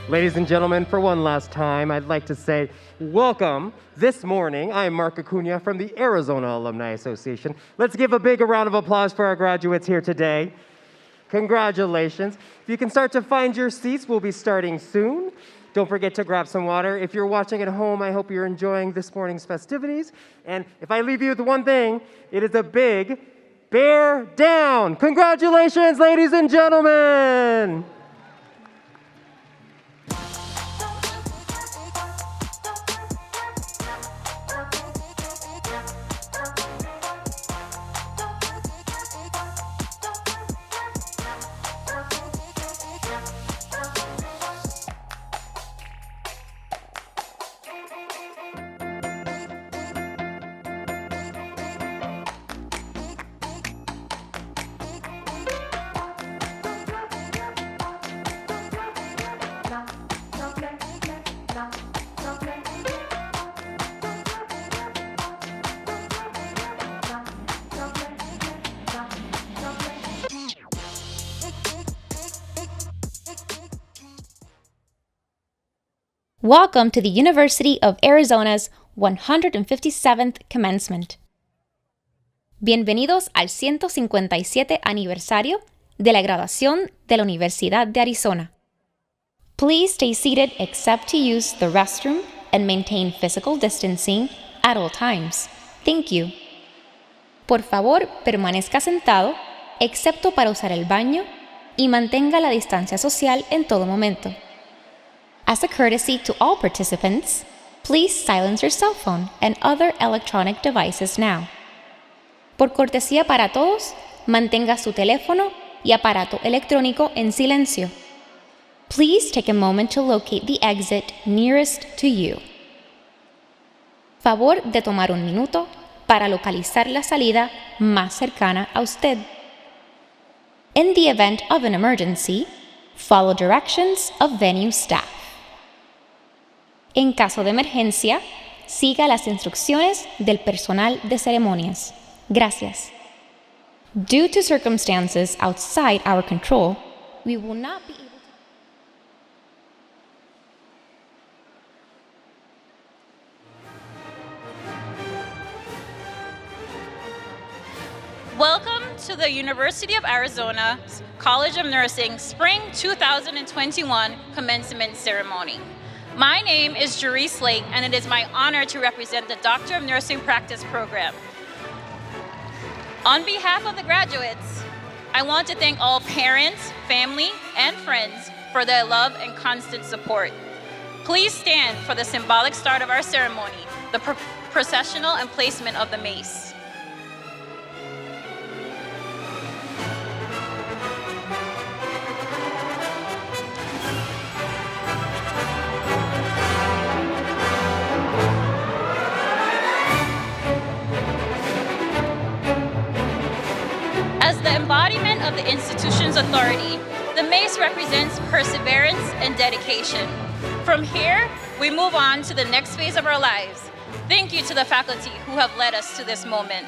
Ladies and gentlemen, for one last time, I'd like to say welcome. This morning, I am Mark Acuna from the Arizona Alumni Association. Let's give a big round of applause for our graduates here today. Congratulations. If you can start to find your seats, we'll be starting soon. Don't forget to grab some water. If you're watching at home, I hope you're enjoying this morning's festivities. And if I leave you with one thing, it is a big bear down. Congratulations, ladies and gentlemen. Welcome to the University of Arizona's 157th Commencement. Bienvenidos al 157 aniversario de la graduación de la Universidad de Arizona. Please stay seated except to use the restroom and maintain physical distancing at all times. Thank you. Por favor, permanezca sentado, excepto para usar el baño, y mantenga la distancia social en todo momento. As a courtesy to all participants, please silence your cell phone and other electronic devices now. Por cortesía para todos, mantenga su teléfono y aparato electrónico en silencio. Please take a moment to locate the exit nearest to you. Favor de tomar un minuto para localizar la salida más cercana a usted. In the event of an emergency, follow directions of venue staff. En caso de emergencia, siga las instrucciones del personal de ceremonias. Gracias. Due to circumstances outside our control, we will not be able to... Welcome to the University of Arizona's College of Nursing Spring 2021 Commencement Ceremony. My name is Jerice Lake, and it is my honor to represent the Doctor of Nursing Practice program. On behalf of the graduates, I want to thank all parents, family, and friends for their love and constant support. Please stand for the symbolic start of our ceremony, the processional and placement of the mace. As the embodiment of the institution's authority, the mace represents perseverance and dedication. From here, we move on to the next phase of our lives. Thank you to the faculty who have led us to this moment.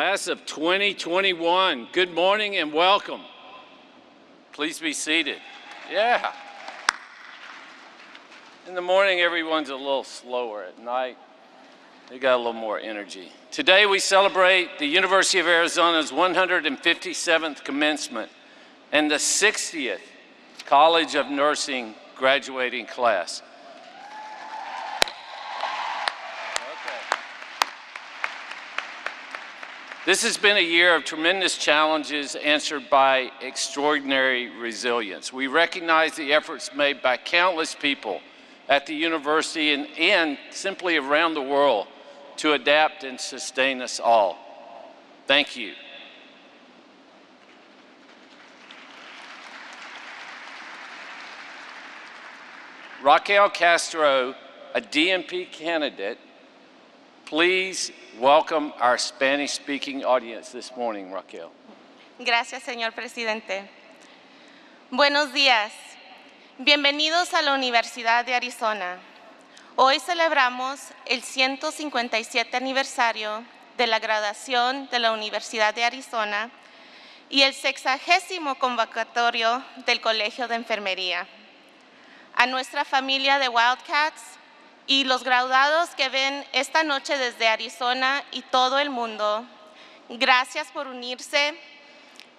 Class of 2021, good morning and welcome. Please be seated. Yeah. In the morning, everyone's a little slower. At night, they got a little more energy. Today, we celebrate the University of Arizona's 157th commencement and the 60th College of Nursing graduating class. This has been a year of tremendous challenges answered by extraordinary resilience. We recognize the efforts made by countless people at the university and simply around the world to adapt and sustain us all. Thank you. Raquel Castro, a DNP candidate, please welcome our Spanish-speaking audience this morning, Raquel. Gracias, señor presidente. Buenos días. Bienvenidos a la Universidad de Arizona. Hoy celebramos el 157 aniversario de la graduación de la Universidad de Arizona y el 60º convocatorio del Colegio de Enfermería. A nuestra familia de Wildcats y los graduados que ven esta noche desde Arizona y todo el mundo, gracias por unirse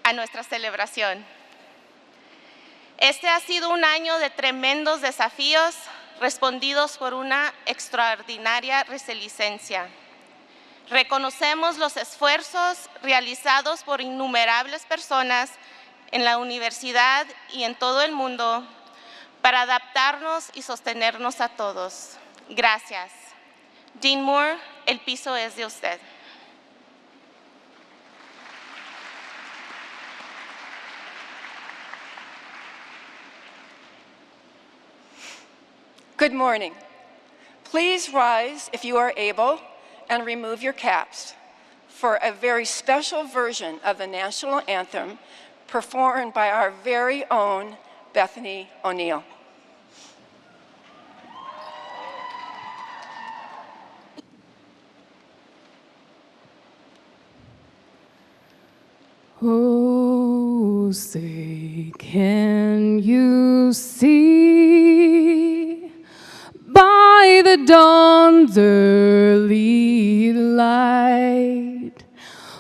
a nuestra celebración. Este ha sido un año de tremendos desafíos respondidos por una extraordinaria resiliencia. Reconocemos los esfuerzos realizados por innumerables personas en la universidad y en todo el mundo para adaptarnos y sostenernos a todos. Gracias. Dean Moore, el piso es de usted. Good morning. Please rise if you are able and remove your caps for a very special version of the national anthem performed by our very own Bethany O'Neill. Oh, say, can you see by the dawn's early light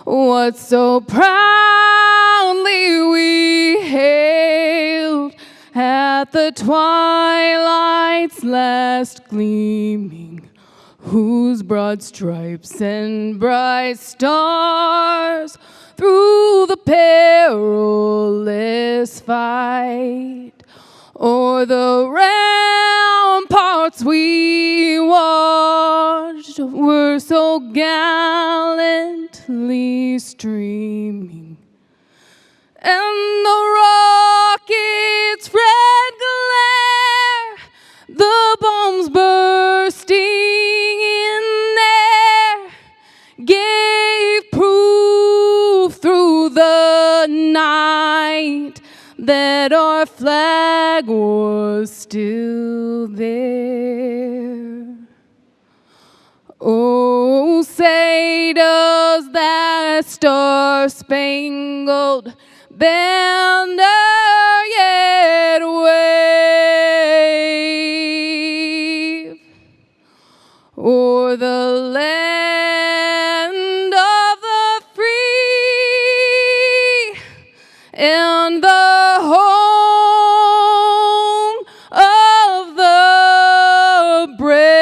what so proudly we hailed at the twilight's last gleaming, whose broad stripes and bright stars through the perilous fight o'er the ramparts we watched were so gallantly streaming, and the rocket's red glare, the bombs bursting in there, gave proof through the night that our flag was still there. Oh, say does that star-spangled banner yet wave o'er the land of the free and the home of the brave?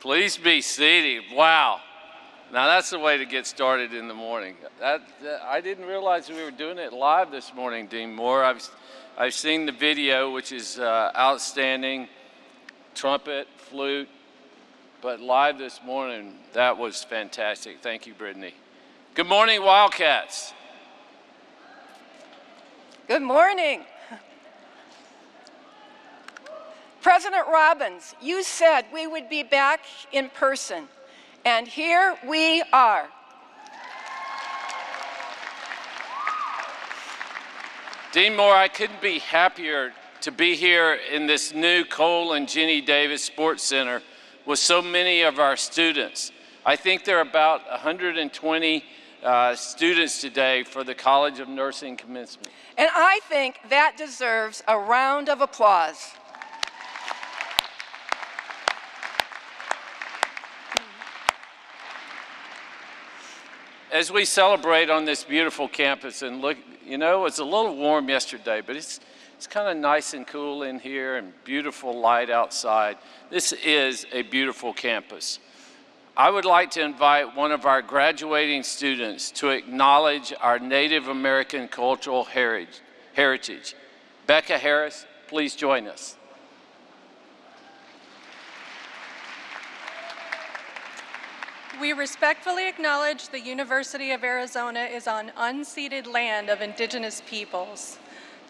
Please be seated. Wow. Now that's the way to get started in the morning. I didn't realize we were doing it live this morning, Dean Moore. I've seen the video, which is outstanding, trumpet, flute, but live this morning, that was fantastic. Thank you, Brittany. Good morning, Wildcats. Good morning. President Robbins, you said we would be back in person, and here we are. Dean Moore, I couldn't be happier to be here in this new Cole and Jenny Davis Sports Center with so many of our students. I think there are about 120 students today for the College of Nursing commencement. And I think that deserves a round of applause. As we celebrate on this beautiful campus, and look, you know, it's a little warm yesterday, but it's kind of nice and cool in here and beautiful light outside. This is a beautiful campus. I would like to invite one of our graduating students to acknowledge our Native American cultural heritage. Becca Harris, please join us. We respectfully acknowledge the University of Arizona is on unceded land of Indigenous peoples.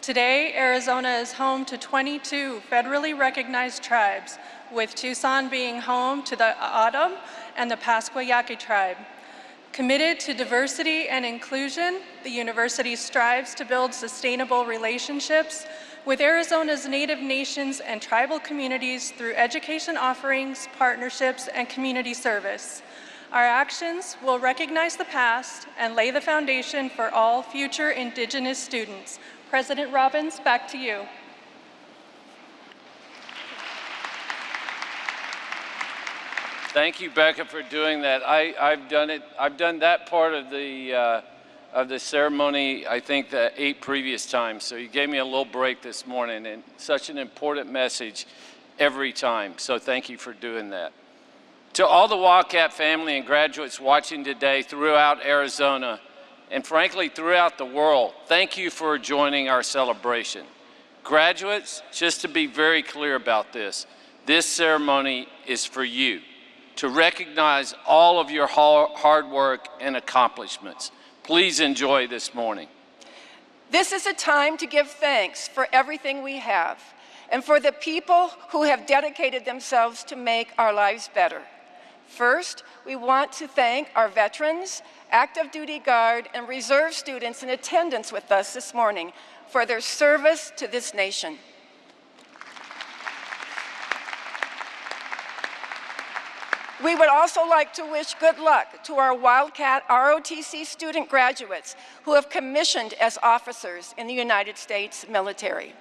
Today, Arizona is home to 22 federally recognized tribes, with Tucson being home to the O'odham and the Pascua Yaqui tribe. Committed to diversity and inclusion, the university strives to build sustainable relationships with Arizona's Native nations and tribal communities through education offerings, partnerships, and community service. Our actions will recognize the past and lay the foundation for all future Indigenous students. President Robbins, back to you. Thank you, Becca, for doing that. I've done it. I've done that part of the ceremony, I think, the 8 previous times. So you gave me a little break this morning, and such an important message every time. So thank you for doing that. To all the Wildcat family and graduates watching today throughout Arizona, and frankly throughout the world, thank you for joining our celebration. Graduates, just to be very clear about this ceremony is for you, to recognize all of your hard work and accomplishments. Please enjoy this morning. This is a time to give thanks for everything we have and for the people who have dedicated themselves to make our lives better. First, we want to thank our veterans, active duty guard, and reserve students in attendance with us this morning for their service to this nation. We would also like to wish good luck to our Wildcat ROTC student graduates who have commissioned as officers in the United States military.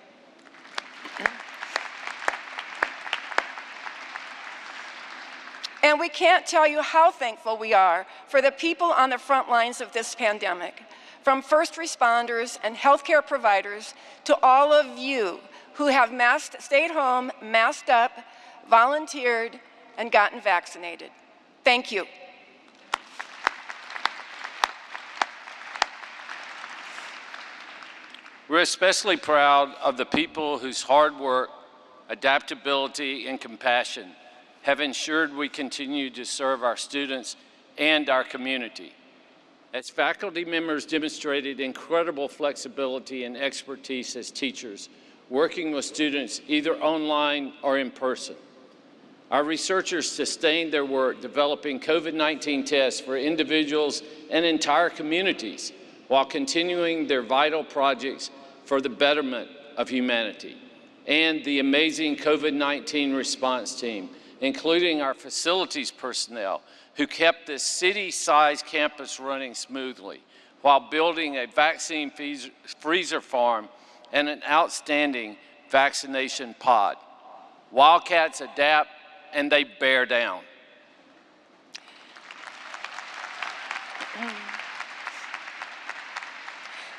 And we can't tell you how thankful we are for the people on the front lines of this pandemic, from first responders and healthcare providers to all of you who have stayed home, masked up, volunteered, and gotten vaccinated. Thank you. We're especially proud of the people whose hard work, adaptability, and compassion have ensured we continue to serve our students and our community. As faculty members demonstrated incredible flexibility and expertise as teachers, working with students either online or in person. Our researchers sustained their work developing COVID-19 tests for individuals and entire communities while continuing their vital projects for the betterment of humanity. And the amazing COVID-19 response team, including our facilities personnel, who kept this city-sized campus running smoothly while building a vaccine freezer farm and an outstanding vaccination pod. Wildcats adapt and they bear down.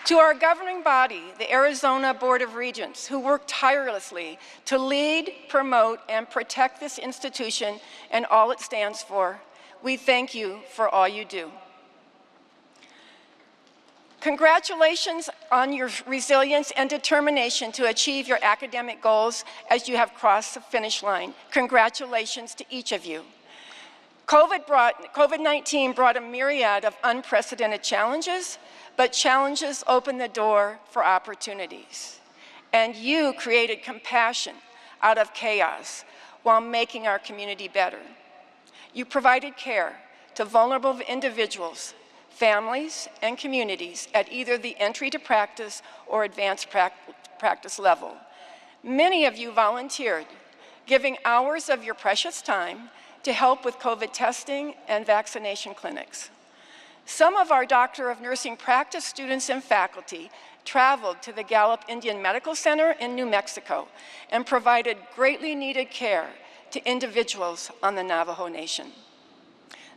To our governing body, the Arizona Board of Regents, who work tirelessly to lead, promote, and protect this institution and all it stands for, we thank you for all you do. Congratulations on your resilience and determination to achieve your academic goals as you have crossed the finish line. Congratulations to each of you. COVID-19 brought a myriad of unprecedented challenges, but challenges open the door for opportunities. And you created compassion out of chaos while making our community better. You provided care to vulnerable individuals, families, and communities at either the entry to practice or advanced practice level. Many of you volunteered, giving hours of your precious time to help with COVID testing and vaccination clinics. Some of our Doctor of Nursing practice students and faculty traveled to the Gallup Indian Medical Center in New Mexico and provided greatly needed care to individuals on the Navajo Nation.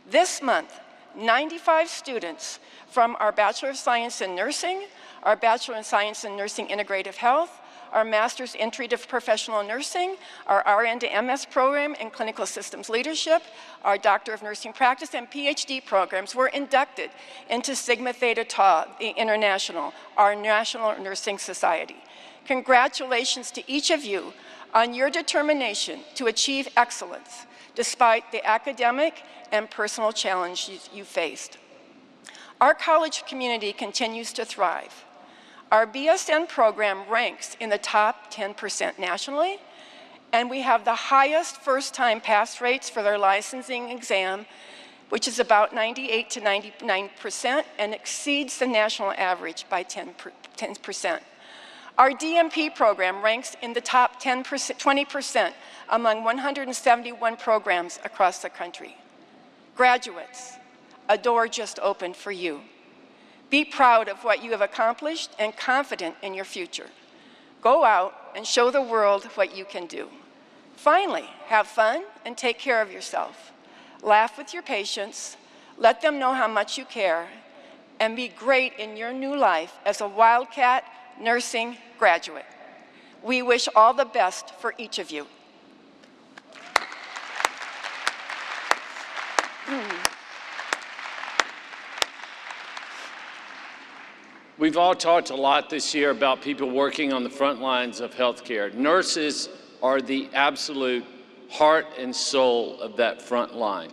This month, 95 students from our Bachelor of Science in Nursing, our Bachelor of Science in Nursing Integrative Health, our Master's Entry to Professional Nursing, our RN to MS program in Clinical Systems Leadership, our Doctor of Nursing Practice, and PhD programs were inducted into Sigma Theta Tau, the International, our National Nursing Society. Congratulations to each of you on your determination to achieve excellence, despite the academic and personal challenges you faced. Our college community continues to thrive. Our BSN program ranks in the top 10% nationally, and we have the highest first-time pass rates for their licensing exam, which is about 98 to 99% and exceeds the national average by 10%. Our DNP program ranks in the top 20% among 171 programs across the country. Graduates, a door just opened for you. Be proud of what you have accomplished and confident in your future. Go out and show the world what you can do. Finally, have fun and take care of yourself. Laugh with your patients, let them know how much you care, and be great in your new life as a Wildcat nursing graduate. We wish all the best for each of you. We've all talked a lot this year about people working on the front lines of healthcare. Nurses are the absolute heart and soul of that front line,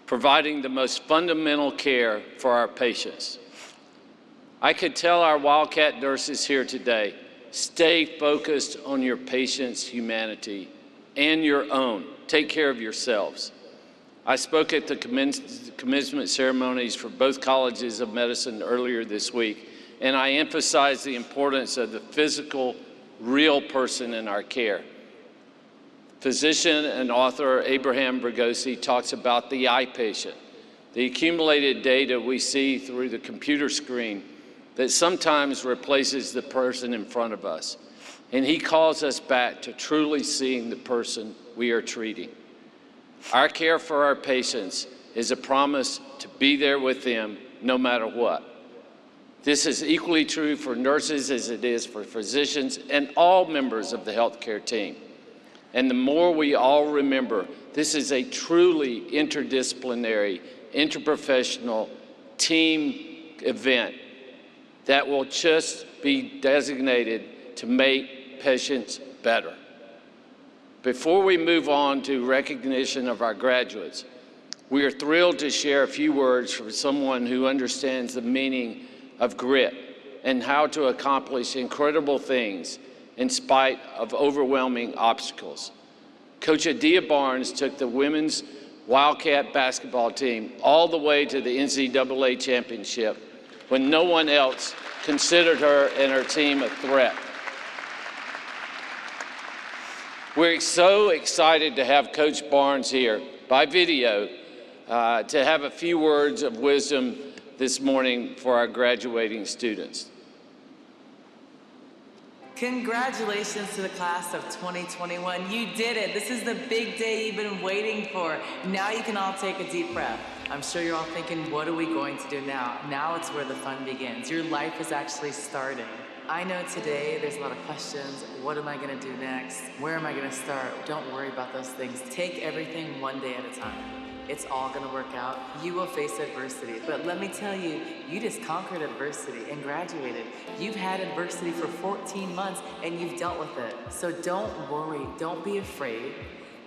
providing the most fundamental care for our patients. I could tell our Wildcat nurses here today, stay focused on your patients' humanity and your own. Take care of yourselves. I spoke at the commencement ceremonies for both colleges of medicine earlier this week, and I emphasized the importance of the physical, real person in our care. Physician and author Abraham Bragosi talks about the eye patient, the accumulated data we see through the computer screen that sometimes replaces the person in front of us. And he calls us back to truly seeing the person we are treating. Our care for our patients is a promise to be there with them no matter what. This is equally true for nurses as it is for physicians and all members of the healthcare team. And the more we all remember, this is a truly interdisciplinary, interprofessional team event that will just be designated to make patients better. Before we move on to recognition of our graduates, we are thrilled to share a few words from someone who understands the meaning of grit and how to accomplish incredible things in spite of overwhelming obstacles. Coach Adia Barnes took the women's Wildcat basketball team all the way to the NCAA championship when no one else considered her and her team a threat. We're so excited to have Coach Barnes here by video to have a few words of wisdom this morning for our graduating students. Congratulations to the class of 2021. You did it. This is the big day you've been waiting for. Now you can all take a deep breath. I'm sure you're all thinking, what are we going to do now? Now it's where the fun begins. Your life is actually starting. I know today there's a lot of questions. What am I going to do next? Where am I going to start? Don't worry about those things. Take everything one day at a time. It's all going to work out. You will face adversity. But let me tell you, you just conquered adversity and graduated. You've had adversity for 14 months and you've dealt with it. So don't worry. Don't be afraid.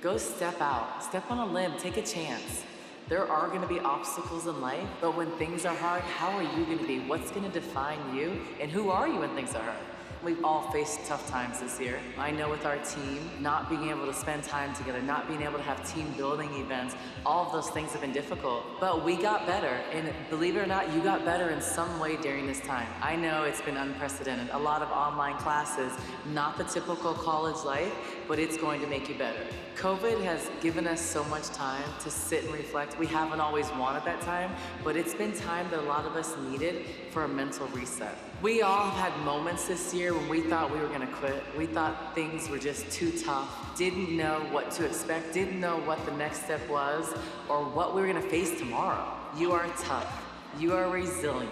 Go step out. Step on a limb. Take a chance. There are going to be obstacles in life, but when things are hard, how are you going to be? What's going to define you? And who are you when things are hard? We've all faced tough times this year. I know with our team, not being able to spend time together, not being able to have team building events, all of those things have been difficult. But we got better, and believe it or not, you got better in some way during this time. I know it's been unprecedented. A lot of online classes, not the typical college life, but it's going to make you better. COVID has given us so much time to sit and reflect. We haven't always wanted that time, but it's been time that a lot of us needed for a mental reset. We all have had moments this year when we thought we were gonna quit. We thought things were just too tough, didn't know what to expect, didn't know what the next step was, or what we were gonna face tomorrow. You are tough, you are resilient,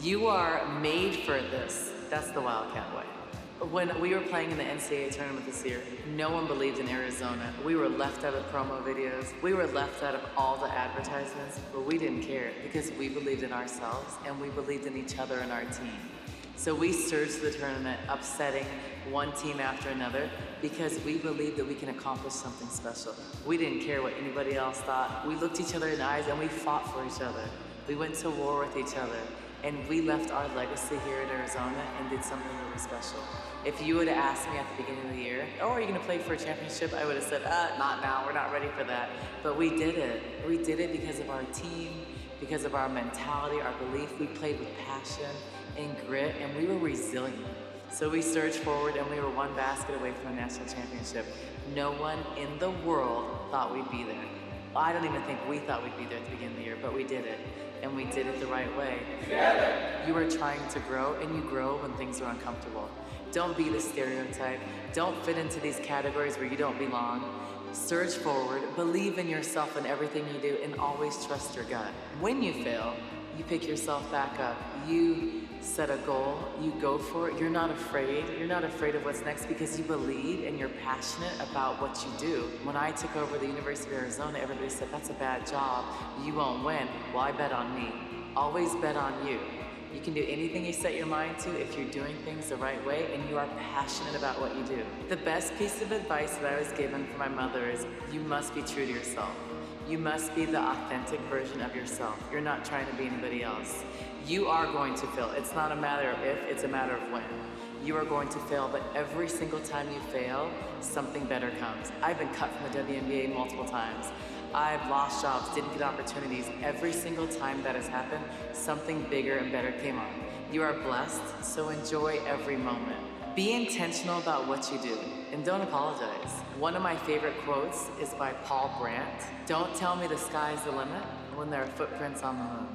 you are made for this. That's the Wildcat way. When we were playing in the NCAA tournament this year, no one believed in Arizona. We were left out of promo videos. We were left out of all the advertisements, but we didn't care because we believed in ourselves and we believed in each other and our team. So we surged the tournament, upsetting one team after another because we believed that we can accomplish something special. We didn't care what anybody else thought. We looked each other in the eyes and we fought for each other. We went to war with each other. And we left our legacy here in Arizona and did something really special. If you would have asked me at the beginning of the year, oh, are you gonna play for a championship? I would have said, not now, we're not ready for that. But we did it. We did it because of our team, because of our mentality, our belief. We played with passion and grit, and we were resilient. So we surged forward and we were one basket away from a national championship. No one in the world thought we'd be there. I don't even think we thought we'd be there at the beginning of the year, but we did it. And we did it the right way. You are trying to grow, and you grow when things are uncomfortable. Don't be the stereotype. Don't fit into these categories where you don't belong. Surge forward, believe in yourself and everything you do, and always trust your gut. When you fail, you pick yourself back up. You set a goal, you go for it. You're not afraid. You're not afraid of what's next because you believe and you're passionate about what you do. When I took over the University of Arizona, everybody said, that's a bad job. You won't win. Well, I bet on me. Always bet on you. You can do anything you set your mind to if you're doing things the right way and you are passionate about what you do. The best piece of advice that I was given from my mother is you must be true to yourself. You must be the authentic version of yourself. You're not trying to be anybody else. You are going to fail. It's not a matter of if, it's a matter of when. You are going to fail, but every single time you fail, something better comes. I've been cut from the WNBA multiple times. I've lost jobs, didn't get opportunities. Every single time that has happened, something bigger and better came on. You are blessed, so enjoy every moment. Be intentional about what you do, and don't apologize. One of my favorite quotes is by Paul Brandt. Don't tell me the sky's the limit when there are footprints on the moon.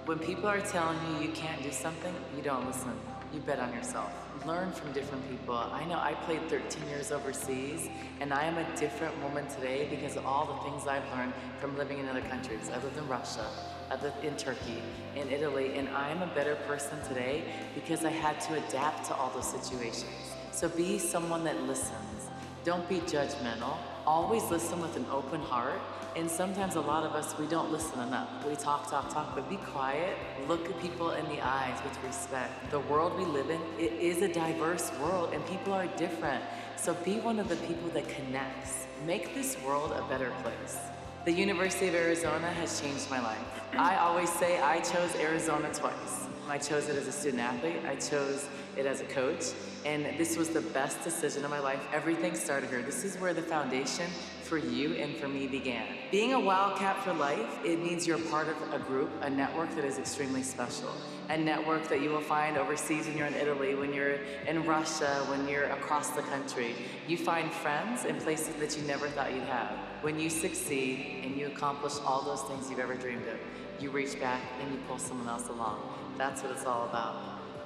When people are telling you you can't do something, you don't listen. You bet on yourself. Learn from different people. I know I played 13 years overseas, and I am a different woman today because of all the things I've learned from living in other countries. I lived in Russia, I lived in Turkey, in Italy, and I am a better person today because I had to adapt to all those situations. So be someone that listens. Don't be judgmental. Always listen with an open heart. And sometimes a lot of us, we don't listen enough. We talk, but be quiet. Look at people in the eyes with respect. The world we live in, it is a diverse world and people are different. So be one of the people that connects. Make this world a better place. The University of Arizona has changed my life. I always say I chose Arizona twice. I chose it as a student athlete, I chose it as a coach, and this was the best decision of my life. Everything started here. This is where the foundation for you and for me began. Being a Wildcat for life, it means you're part of a group, a network that is extremely special. A network that you will find overseas when you're in Italy, when you're in Russia, when you're across the country. You find friends in places that you never thought you'd have. When you succeed and you accomplish all those things you've ever dreamed of, you reach back and you pull someone else along. That's what it's all about.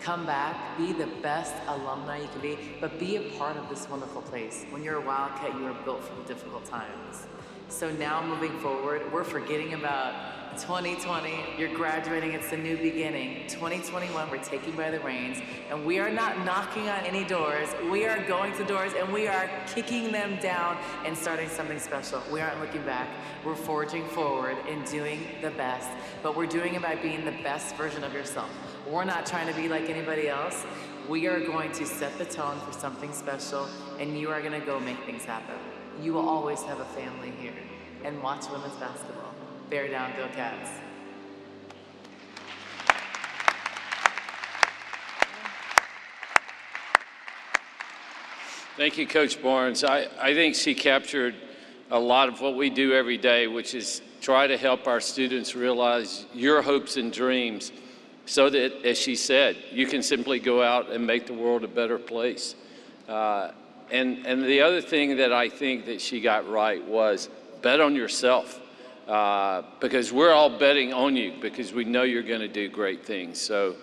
Come back, be the best alumni you can be, but be a part of this wonderful place. When you're a Wildcat, you are built for the difficult times. So now moving forward, we're forgetting about 2020, you're graduating, it's a new beginning. 2021, we're taking by the reins, and we are not knocking on any doors. We are going to doors, and we are kicking them down and starting something special. We aren't looking back. We're forging forward and doing the best, but we're doing it by being the best version of yourself. We're not trying to be like anybody else. We are going to set the tone for something special, and you are gonna go make things happen. You will always have a family here, and watch women's basketball. Bear down, go Cats. Thank you, Coach Barnes. I think she captured a lot of what we do every day, which is try to help our students realize your hopes and dreams so that, as she said, you can simply go out and make the world a better place. And the other thing that I think that she got right was bet on yourself, because we're all betting on you because we know you're going to do great things. So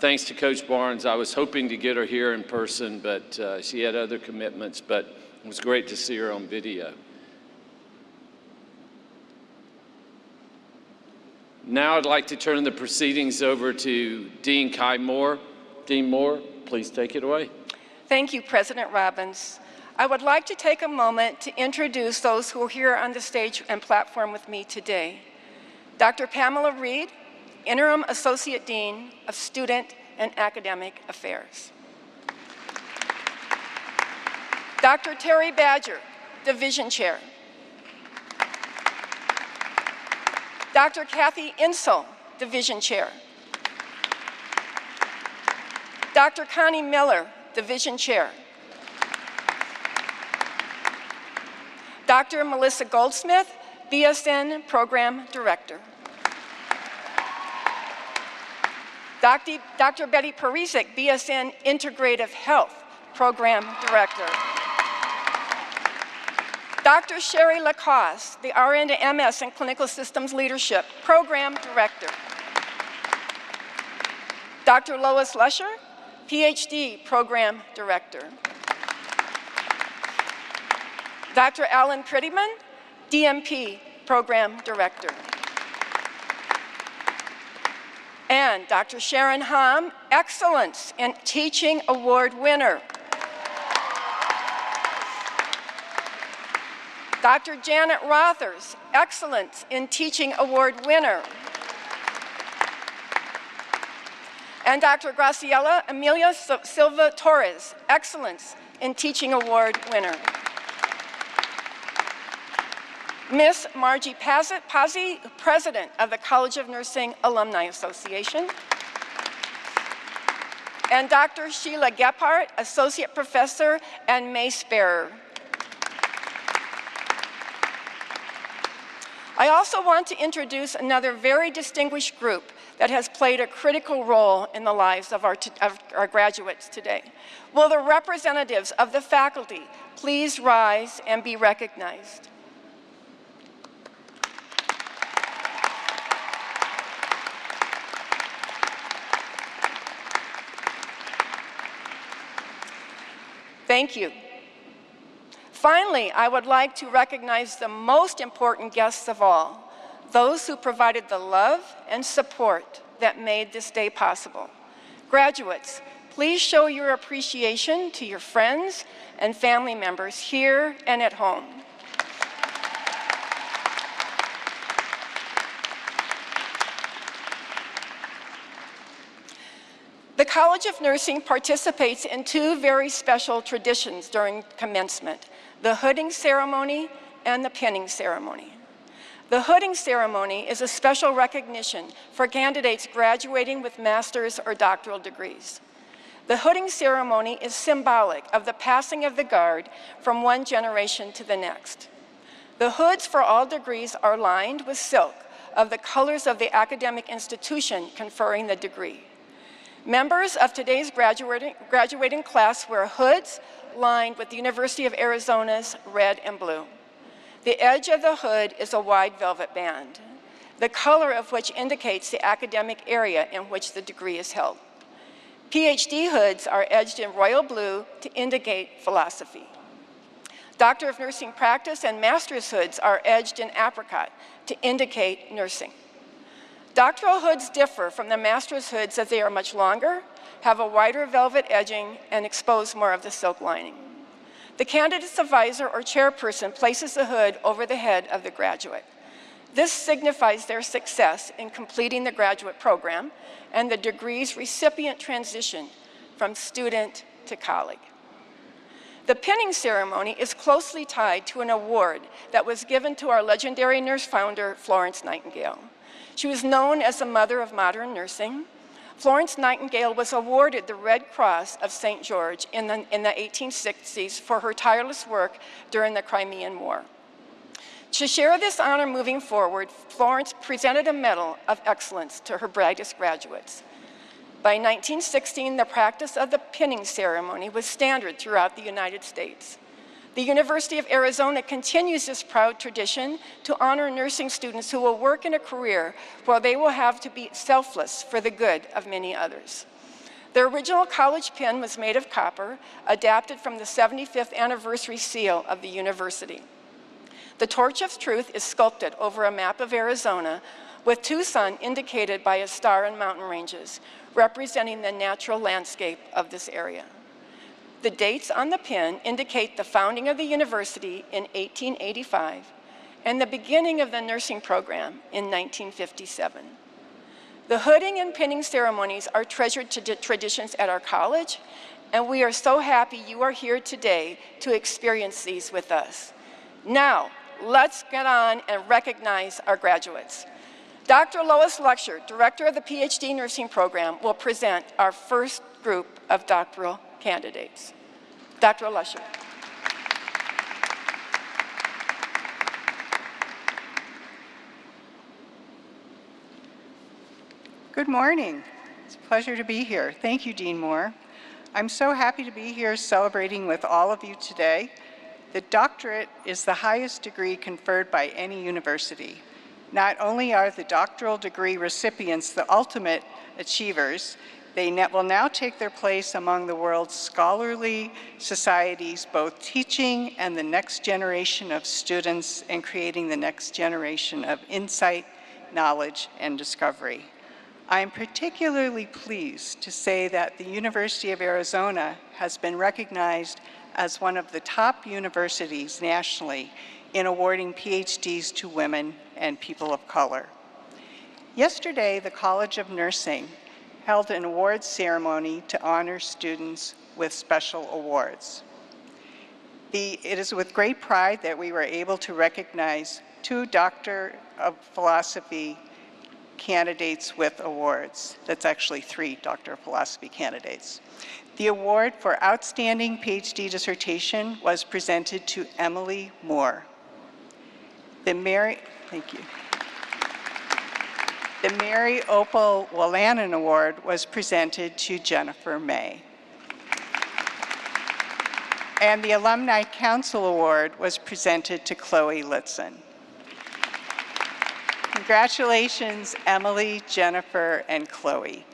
thanks to Coach Barnes. I was hoping to get her here in person, but she had other commitments, but it was great to see her on video. Now I'd like to turn the proceedings over to Dean Kai Moore. Dean Moore, please take it away. Thank you, President Robbins. I would like to take a moment to introduce those who are here on the stage and platform with me today. Dr. Pamela Reed, Interim Associate Dean of Student and Academic Affairs. Dr. Terry Badger, Division Chair. Dr. Kathy Insel, Division Chair. Dr. Connie Miller, Division Chair. Dr. Melissa Goldsmith, BSN Program Director. Dr. Betty Parizek, BSN Integrative Health Program Director. Dr. Sherry Lacoste, the RN to MS in Clinical Systems Leadership Program Director. Dr. Lois Lesher, PhD Program Director. Dr. Alan Prettyman, DMP Program Director. And Dr. Sharon Hom, Excellence in Teaching Award winner. Dr. Janet Rothers, Excellence in Teaching Award winner. And Dr. Graciela Emilia Silva Torres, Excellence in Teaching Award winner. Miss Margie Pazzi, President of the College of Nursing Alumni Association. And Dr. Sheila Gephardt, Associate Professor and Mace Bearer. I also want to introduce another very distinguished group that has played a critical role in the lives of our graduates today. Will the representatives of the faculty please rise and be recognized? Thank you. Finally, I would like to recognize the most important guests of all, those who provided the love and support that made this day possible. Graduates, please show your appreciation to your friends and family members here and at home. The College of Nursing participates in two very special traditions during commencement: the hooding ceremony and the pinning ceremony. The hooding ceremony is a special recognition for candidates graduating with master's or doctoral degrees. The hooding ceremony is symbolic of the passing of the guard from one generation to the next. The hoods for all degrees are lined with silk of the colors of the academic institution conferring the degree. Members of today's graduating class wear hoods lined with the University of Arizona's red and blue. The edge of the hood is a wide velvet band, the color of which indicates the academic area in which the degree is held. PhD hoods are edged in royal blue to indicate philosophy. Doctor of Nursing Practice and master's hoods are edged in apricot to indicate nursing. Doctoral hoods differ from the master's hoods as they are much longer, have a wider velvet edging, and expose more of the silk lining. The candidate's advisor or chairperson places the hood over the head of the graduate. This signifies their success in completing the graduate program and the degree's recipient transition from student to colleague. The pinning ceremony is closely tied to an award that was given to our legendary nurse founder, Florence Nightingale. She was known as the mother of modern nursing, Florence Nightingale was awarded the Red Cross of St. George in the 1860s for her tireless work during the Crimean War. To share this honor moving forward, Florence presented a Medal of Excellence to her brightest graduates. By 1916, the practice of the pinning ceremony was standard throughout the United States. The University of Arizona continues this proud tradition to honor nursing students who will work in a career where they will have to be selfless for the good of many others. The original college pin was made of copper, adapted from the 75th anniversary seal of the university. The Torch of Truth is sculpted over a map of Arizona with Tucson indicated by a star and mountain ranges, representing the natural landscape of this area. The dates on the pin indicate the founding of the university in 1885 and the beginning of the nursing program in 1957. The hooding and pinning ceremonies are treasured traditions at our college, and we are so happy you are here today to experience these with us. Now, let's get on and recognize our graduates. Dr. Lois Lecture, Director of the PhD Nursing Program, will present our first group of doctoral candidates. Dr. Lecture. Good morning. It's a pleasure to be here. Thank you, Dean Moore. I'm so happy to be here celebrating with all of you today. The doctorate is the highest degree conferred by any university. Not only are the doctoral degree recipients the ultimate achievers, they will now take their place among the world's scholarly societies, both teaching and the next generation of students and creating the next generation of insight, knowledge, and discovery. I am particularly pleased to say that the University of Arizona has been recognized as one of the top universities nationally in awarding PhDs to women and people of color. Yesterday, the College of Nursing held an awards ceremony to honor students with special awards. It is with great pride that we were able to recognize 2 Doctor of Philosophy candidates with awards. That's actually 3 Doctor of Philosophy candidates. The award for Outstanding PhD Dissertation was presented to Emily Moore. Thank you. The Mary Opal Wolanin Award was presented to Jennifer May. And the Alumni Council Award was presented to Chloe Litzen. Congratulations, Emily, Jennifer, and Chloe.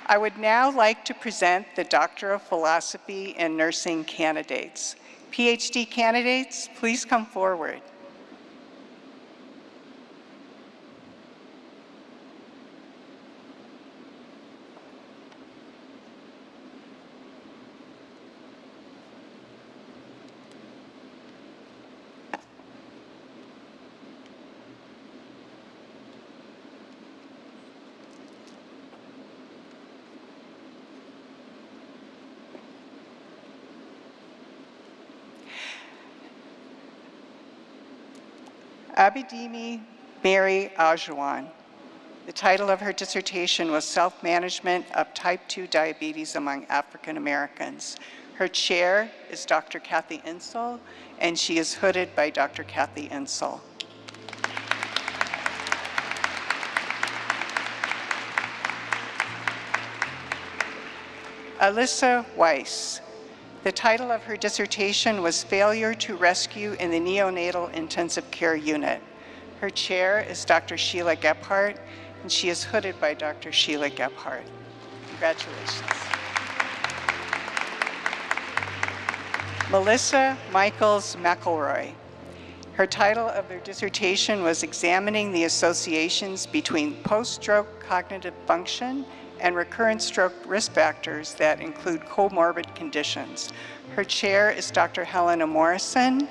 I would now like to present the Doctor of Philosophy and Nursing candidates. PhD candidates, please come forward. Abidemi Mary Ajuan. The title of her dissertation was Self-Management of Type 2 Diabetes Among African Americans. Her chair is Dr. Kathy Insel, and she is hooded by Dr. Kathy Insel. Alyssa Weiss. The title of her dissertation was Failure to Rescue in the Neonatal Intensive Care Unit. Her chair is Dr. Sheila Gephardt, and she is hooded by Dr. Sheila Gephardt. Congratulations. Melissa Michaels McElroy. Her title of her dissertation was Examining the Associations Between Post-Stroke Cognitive Function and Recurrent Stroke Risk Factors that include comorbid conditions. Her chair is Dr. Helena Morrison,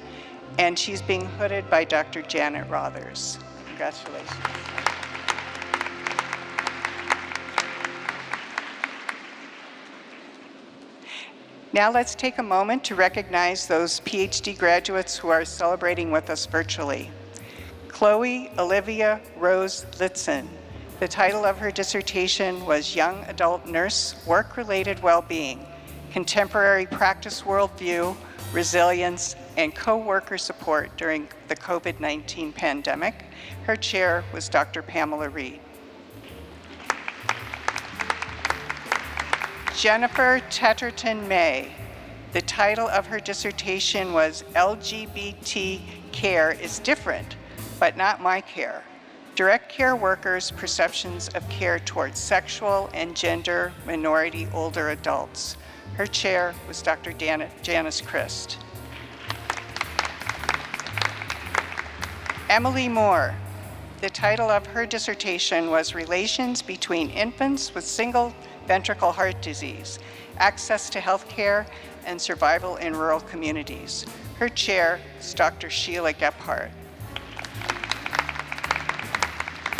and she's being hooded by Dr. Janet Rothers. Congratulations. Now let's take a moment to recognize those PhD graduates who are celebrating with us virtually. Chloe Olivia Rose Litzen. The title of her dissertation was Young Adult Nurse Work-Related Well-Being, Contemporary Practice Worldview, Resilience, and Co-Worker Support During the COVID-19 Pandemic. Her chair was Dr. Pamela Reed. Jennifer Tetterton May. The title of her dissertation was LGBT Care is Different, but Not My Care. Direct care workers' perceptions of care towards sexual and gender minority older adults. Her chair was Dr. Janice Christ. Emily Moore. The title of her dissertation was Relations Between Infants with Single Ventricle Heart Disease, Access to Health Care, and Survival in Rural Communities. Her chair is Dr. Sheila Gephardt.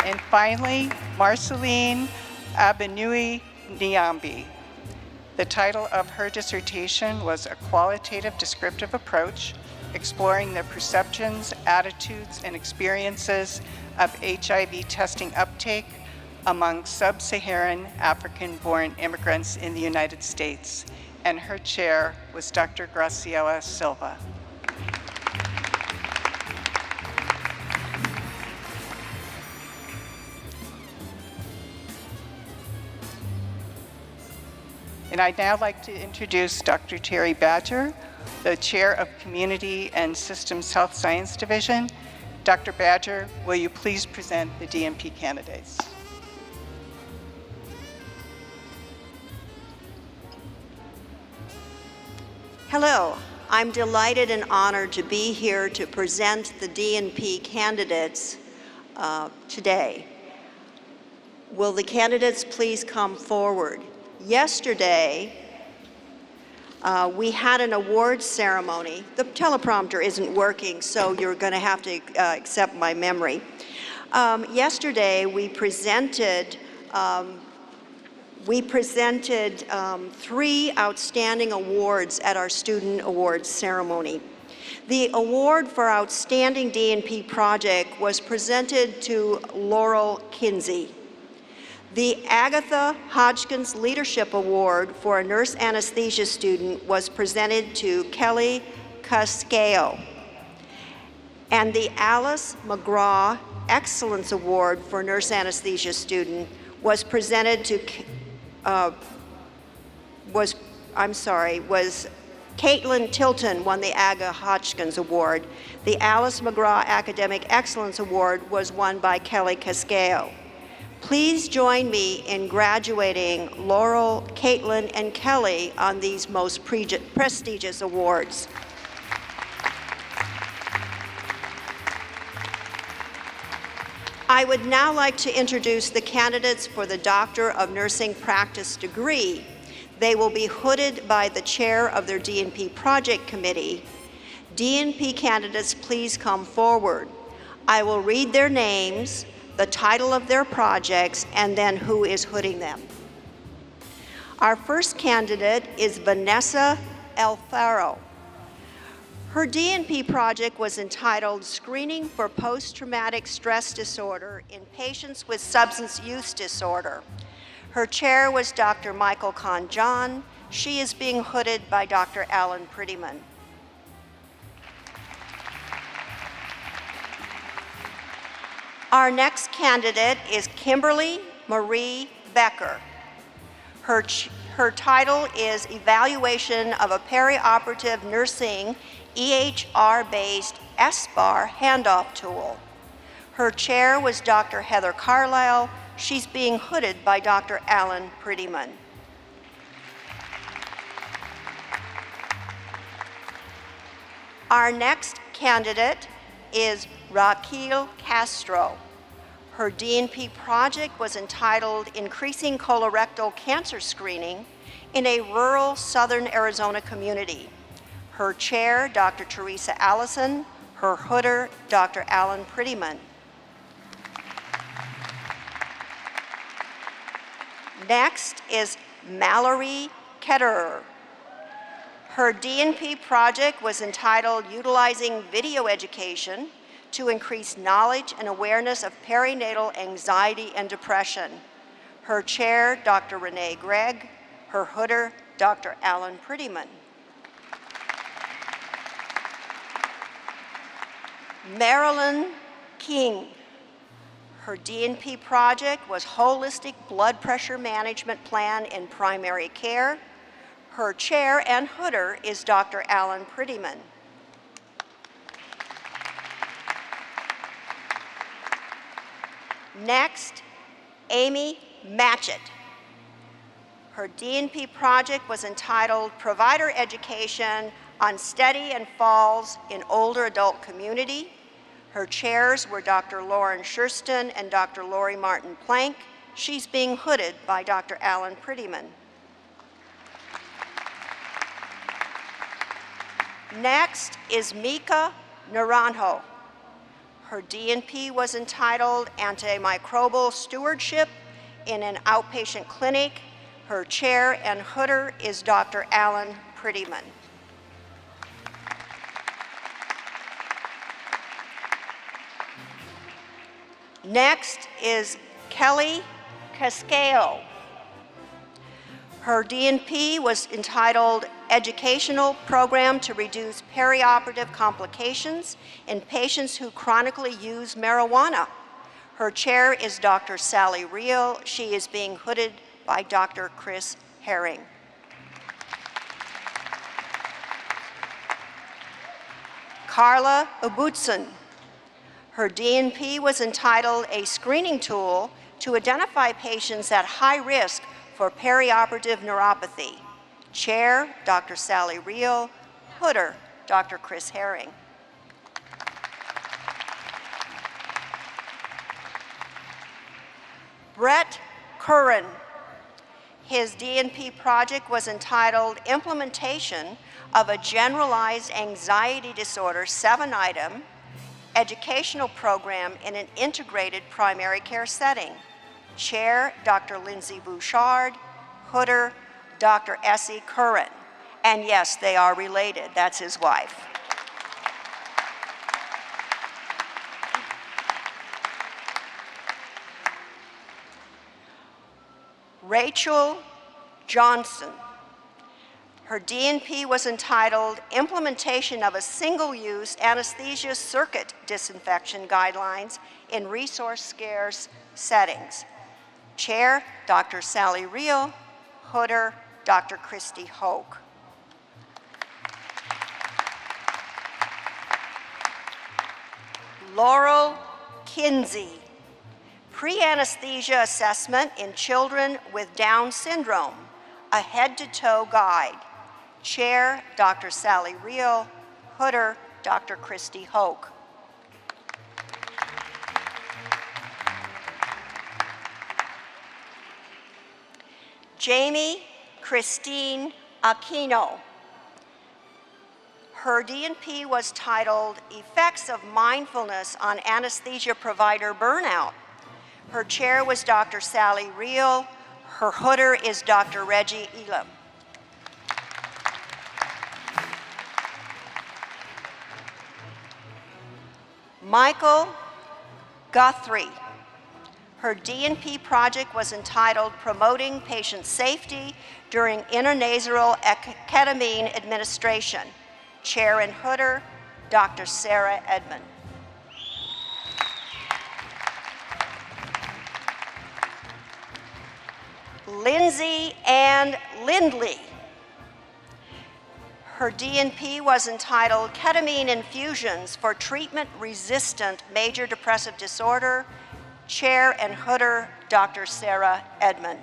And finally, Marceline Abenui Niambi. The title of her dissertation was A Qualitative Descriptive Approach, Exploring the Perceptions, Attitudes, and Experiences of HIV Testing Uptake among Sub-Saharan African-born immigrants in the United States. And her chair was Dr. Graciela Silva. And I'd now like to introduce Dr. Terry Badger, the Chair of Community and Systems Health Science Division. Dr. Badger, will you please present the DNP candidates? Hello, I'm delighted and honored to be here to present the DNP candidates today. Will the candidates please come forward? Yesterday, we had an awards ceremony. The teleprompter isn't working, so you're going to have to accept my memory. Yesterday, we presented 3 outstanding awards at our Student Awards ceremony. The award for Outstanding DNP Project was presented to Laurel Kinsey. The Agatha Hodgkins Leadership Award for a nurse anesthesia student was presented to Kelly Cascao. And the Alice McGraw Excellence Award for nurse anesthesia student was presented to Caitlin Tilton won the Agatha Hodgkins Award. The Alice McGraw Academic Excellence Award was won by Kelly Cascao. Please join me in graduating Laurel, Caitlin, and Kelly on these most prestigious awards. I would now like to introduce the candidates for the Doctor of Nursing Practice degree. They will be hooded by the chair of their DNP Project Committee. DNP candidates, please come forward. I will read their names, the title of their projects, and then who is hooding them. Our first candidate is Vanessa Alfaro. Her DNP project was entitled Screening for Post-Traumatic Stress Disorder in Patients with Substance Use Disorder. Her chair was Dr. Michael Kahn-John. She is being hooded by Dr. Alan Prettyman. Our next candidate is Kimberly Marie Becker. Her title is Evaluation of a Perioperative Nursing EHR-based SBAR Handoff Tool. Her chair was Dr. Heather Carlisle. She's being hooded by Dr. Alan Prettyman. Our next candidate is Raquel Castro. Her DNP project was entitled Increasing Colorectal Cancer Screening in a Rural Southern Arizona Community. Her chair, Dr. Teresa Allison. Her hooder, Dr. Alan Prettyman. Next is Mallory Ketterer. Her DNP project was entitled Utilizing Video Education to increase knowledge and awareness of perinatal anxiety and depression. Her chair, Dr. Renee Gregg. Her hooder, Dr. Alan Prettyman. Marilyn King. Her DNP project was Holistic Blood Pressure Management Plan in Primary Care. Her chair and hooder is Dr. Alan Prettyman. Next, Amy Matchett. Her DNP project was entitled Provider Education on Steady and Falls in Older Adult Community. Her chairs were Dr. Lauren Schurston and Dr. Lori Martin Plank. She's being hooded by Dr. Alan Prettyman. Next is Mika Naranjo. Her DNP was entitled Antimicrobial Stewardship in an Outpatient Clinic. Her chair and hooder is Dr. Alan Prettyman. Next is Kelly Cascao. Her DNP was entitled Educational Program to Reduce Perioperative Complications in Patients Who Chronically Use Marijuana. Her chair is Dr. Sally Reel. She is being hooded by Dr. Chris Herring. Carla Ubutson. Her DNP was entitled A Screening Tool to Identify Patients at High Risk for Perioperative Neuropathy. Chair, Dr. Sally Reel. Hooder, Dr. Chris Herring. Brett Curran. His DNP project was entitled Implementation of a Generalized Anxiety Disorder 7-item educational program in an integrated primary care setting. Chair, Dr. Lindsay Bouchard. Hooder, Dr. Essie Curran. And yes, they are related. That's his wife. Rachel Johnson. Her DNP was entitled Implementation of a Single-Use Anesthesia Circuit Disinfection Guidelines in Resource-Scarce Settings. Chair, Dr. Sally Reel. Hooder, Dr. Christy Hoke. Laurel Kinsey. Pre-anesthesia assessment in children with Down syndrome, a head-to-toe guide. Chair, Dr. Sally Reel. Hooder, Dr. Christy Hoke. Jamie Christine Aquino. Her DNP was titled Effects of Mindfulness on Anesthesia Provider Burnout. Her chair was Dr. Sally Reel. Her hooder is Dr. Reggie Elam. Michael Guthrie. Her DNP project was entitled Promoting Patient Safety During Intranasal Ketamine Administration. Chair and hooder, Dr. Sarah Edmond. Lindsay Ann Lindley. Her DNP was entitled Ketamine Infusions for Treatment-Resistant Major Depressive Disorder. Chair and hooder, Dr. Sarah Edmond.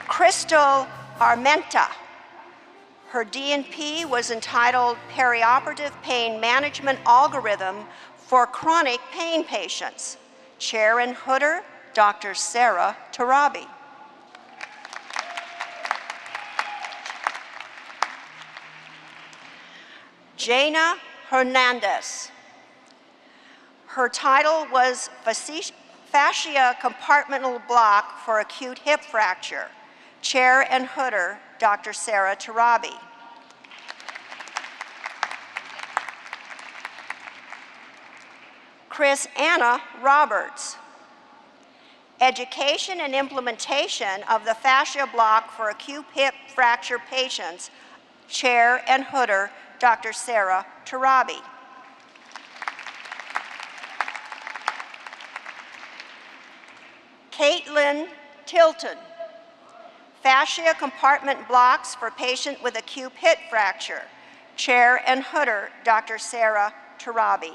Crystal Armenta. Her DNP was entitled Perioperative Pain Management Algorithm for Chronic Pain Patients. Chair and hooder, Dr. Sarah Tarabi. Jana Hernandez. Her title was Fascia Compartmental Block for Acute Hip Fracture. Chair and hooder, Dr. Sarah Tarabi. Chris Anna Roberts. Education and implementation of the fascia block for acute hip fracture patients, Chair and Hooder, Dr. Sarah Tarabi. Caitlin Tilton. Fascia compartment blocks for patient with acute hip fracture, Chair and Hooder, Dr. Sarah Tarabi.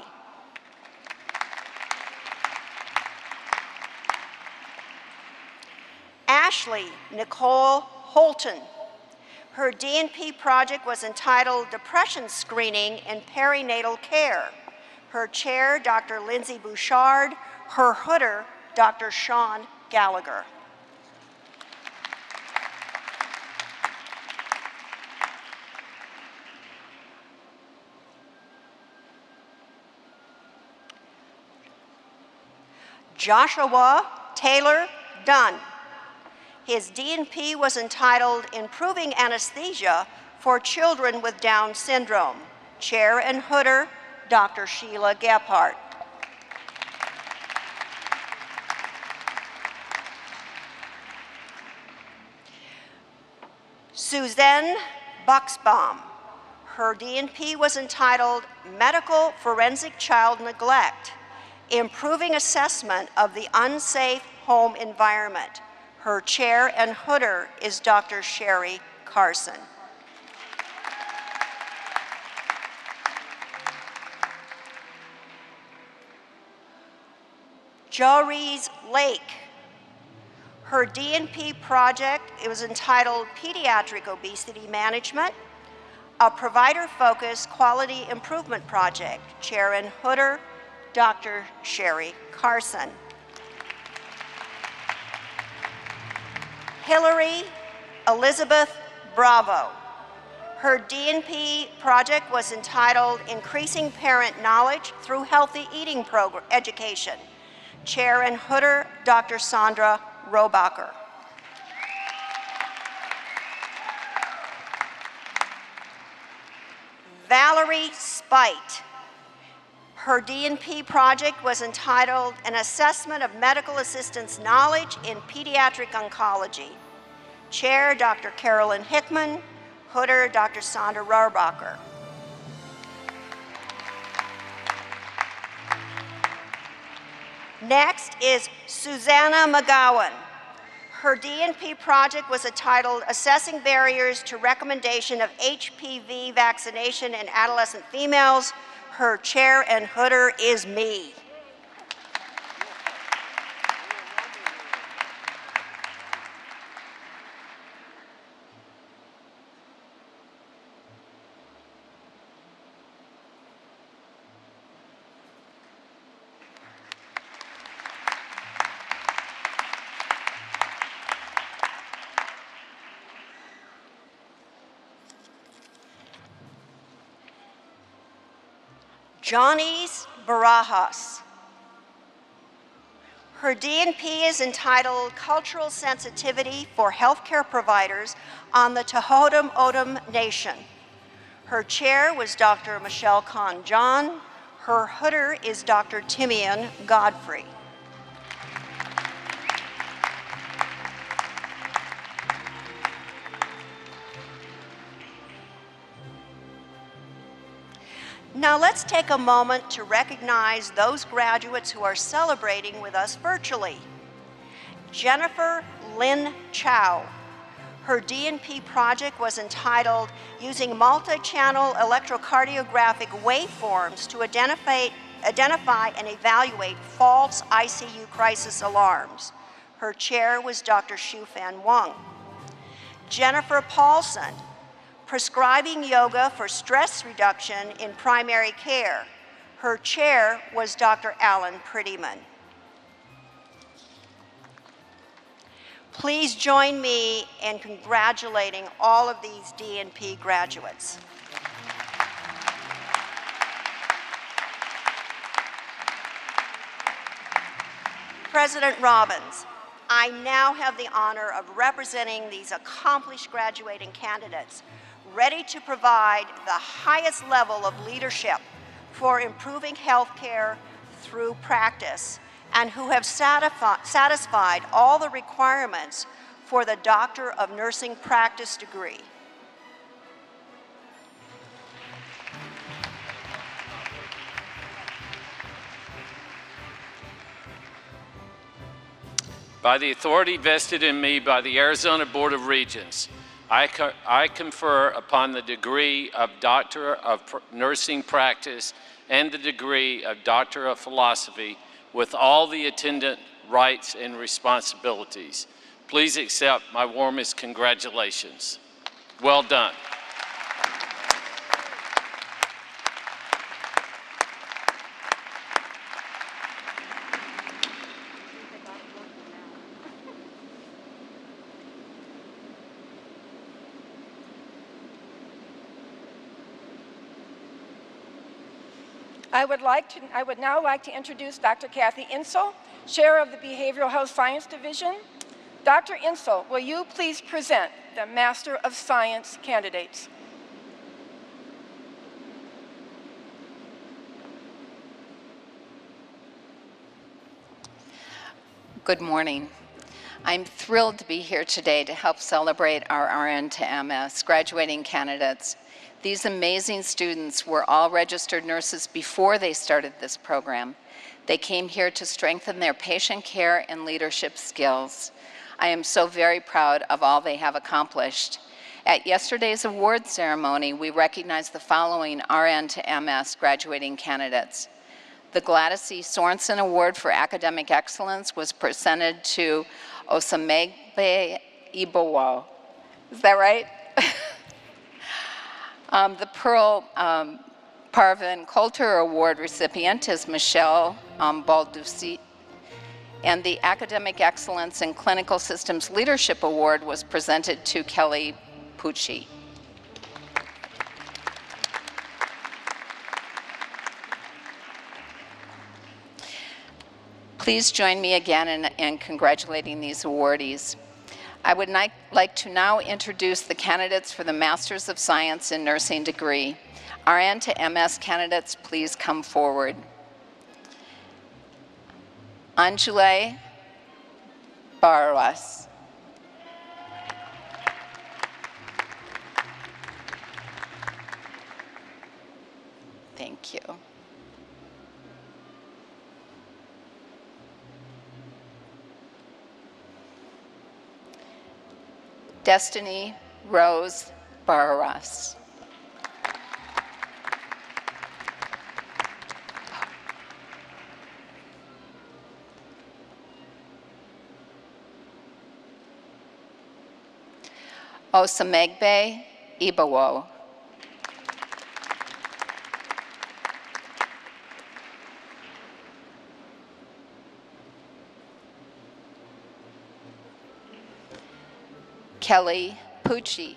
Ashley Nicole Holton. Her DNP project was entitled Depression Screening and Perinatal Care. Her chair, Dr. Lindsay Bouchard. Her Hooder, Dr. Sean Gallagher. Joshua Taylor Dunn. His DNP was entitled Improving Anesthesia for Children with Down Syndrome. Chair and Hooder, Dr. Sheila Gephardt. Suzanne Buxbaum. Her DNP was entitled Medical Forensic Child Neglect, Improving Assessment of the Unsafe Home Environment. Her chair and Hooder is Dr. Sherry Carson. Jories Lake. Her DNP project, it was entitled Pediatric Obesity Management, a provider-focused quality improvement project. Chair and Hooder, Dr. Sherry Carson. Hillary Elizabeth Bravo. Her DNP project was entitled Increasing Parent Knowledge Through Healthy Eating Education. Chair and Hooder, Dr. Sandra Robacher. Valerie Spite. Her DNP project was entitled An Assessment of Medical Assistance Knowledge in Pediatric Oncology. Chair, Dr. Carolyn Hickman. Hooder, Dr. Sandra Robacher. Next is Susanna McGowan. Her DNP project was entitled Assessing Barriers to Recommendation of HPV Vaccination in Adolescent Females. Her chair and Hooder is me. Johnny's Barajas. Her DNP is entitled Cultural Sensitivity for Healthcare Providers on the Tohono O'odham Nation. Her chair was Dr. Michelle Kahn-John. Her Hooder is Dr. Timian Godfrey. Now let's take a moment to recognize those graduates who are celebrating with us virtually. Jennifer Lynn Chow. Her DNP project was entitled Using Multi-Channel Electrocardiographic Waveforms to Identify and Evaluate False ICU Crisis Alarms. Her chair was Dr. Shu-Fan Wang. Jennifer Paulson. Prescribing yoga for stress reduction in primary care. Her chair was Dr. Alan Prettyman. Please join me in congratulating all of these DNP graduates. President Robbins, I now have the honor of representing these accomplished graduating candidates, ready to provide the highest level of leadership for improving healthcare through practice and who have satisfied all the requirements for the Doctor of Nursing Practice degree. By the authority vested in me by the Arizona Board of Regents, I confer upon the degree of Doctor of Nursing Practice and the degree of Doctor of Philosophy with all the attendant rights and responsibilities. Please accept my warmest congratulations. Well done. I would now like to introduce Dr. Kathy Insel, Chair of the Behavioral Health Science Division. Dr. Insel, will you please present the Master of Science candidates? Good morning. I'm thrilled to be here today to help celebrate our RN to MS graduating candidates. These amazing students were all registered nurses before they started this program. They came here to strengthen their patient care and leadership skills. I am so very proud of all they have accomplished. At yesterday's award ceremony, we recognized the following RN to MS graduating candidates. The Gladys E. Sorensen Award for Academic Excellence was presented to Osamegbe Ibowo. Is that right? The Pearl Parvin Coulter Award recipient is Michelle Balducci, and the Academic Excellence in Clinical Systems Leadership Award was presented to Kelly Pucci. Please join me again in congratulating these awardees. I would like to now introduce the candidates for the Masters of Science in Nursing degree. RN to MS candidates, please come forward. Anjule Barras. Thank you. Destiny Rose Barras. Osamegbe Ibowo. Kelly Pucci.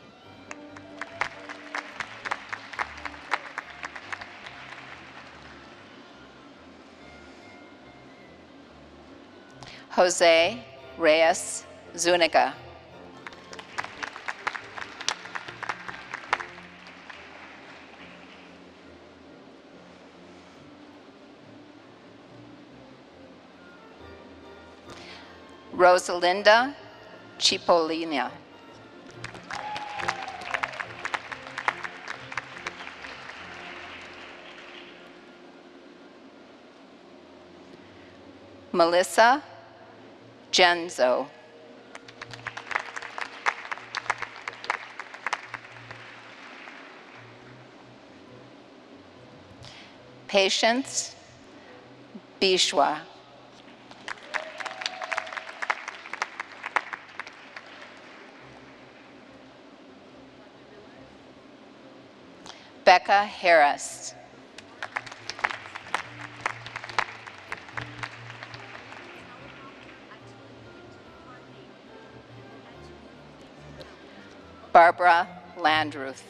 Jose Reyes Zuniga. Rosalinda Cipollina. Melissa Genzo. Patience Bishwa. Becca Harris. Barbara Landruth.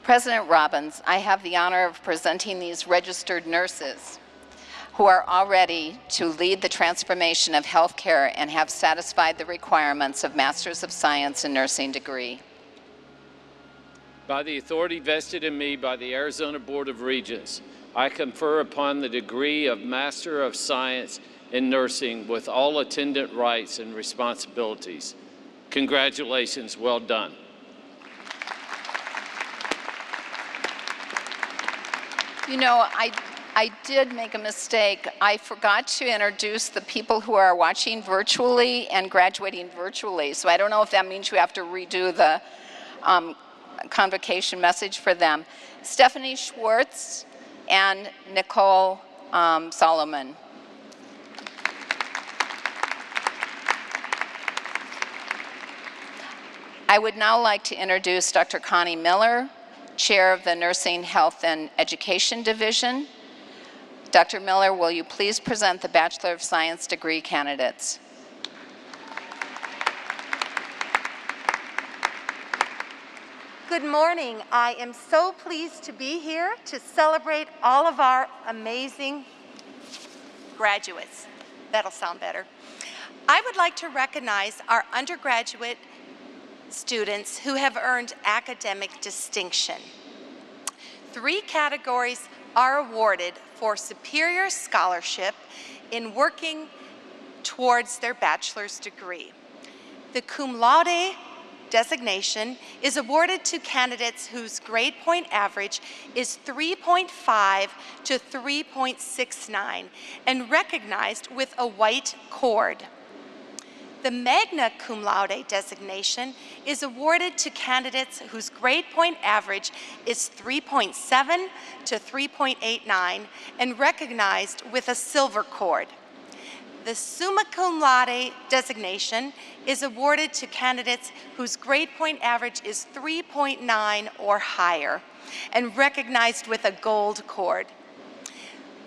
President Robbins, I have the honor of presenting these registered nurses. who are all ready to lead the transformation of healthcare and have satisfied the requirements of Masters of Science in Nursing degree. By the authority vested in me by the Arizona Board of Regents, I confer upon the degree of Master of Science in Nursing with all attendant rights and responsibilities. Congratulations, well done. You know, I did make a mistake. I forgot to introduce the people who are watching virtually and graduating virtually. So I don't know if that means you have to redo the convocation message for them. Stephanie Schwartz and Nicole Solomon. I would now like to introduce Dr. Connie Miller, Chair of the Nursing, Health, and Education Division. Dr. Miller, will you please present the Bachelor of Science degree candidates? Good morning. I am so pleased to be here to celebrate all of our amazing graduates. That'll sound better. I would like to recognize our undergraduate students who have earned academic distinction. 3 categories are awarded for superior scholarship in working towards their bachelor's degree. The cum laude designation is awarded to candidates whose grade point average is 3.5 to 3.69 and recognized with a white cord. The magna cum laude designation is awarded to candidates whose grade point average is 3.7 to 3.89 and recognized with a silver cord. The summa cum laude designation is awarded to candidates whose grade point average is 3.9 or higher and recognized with a gold cord.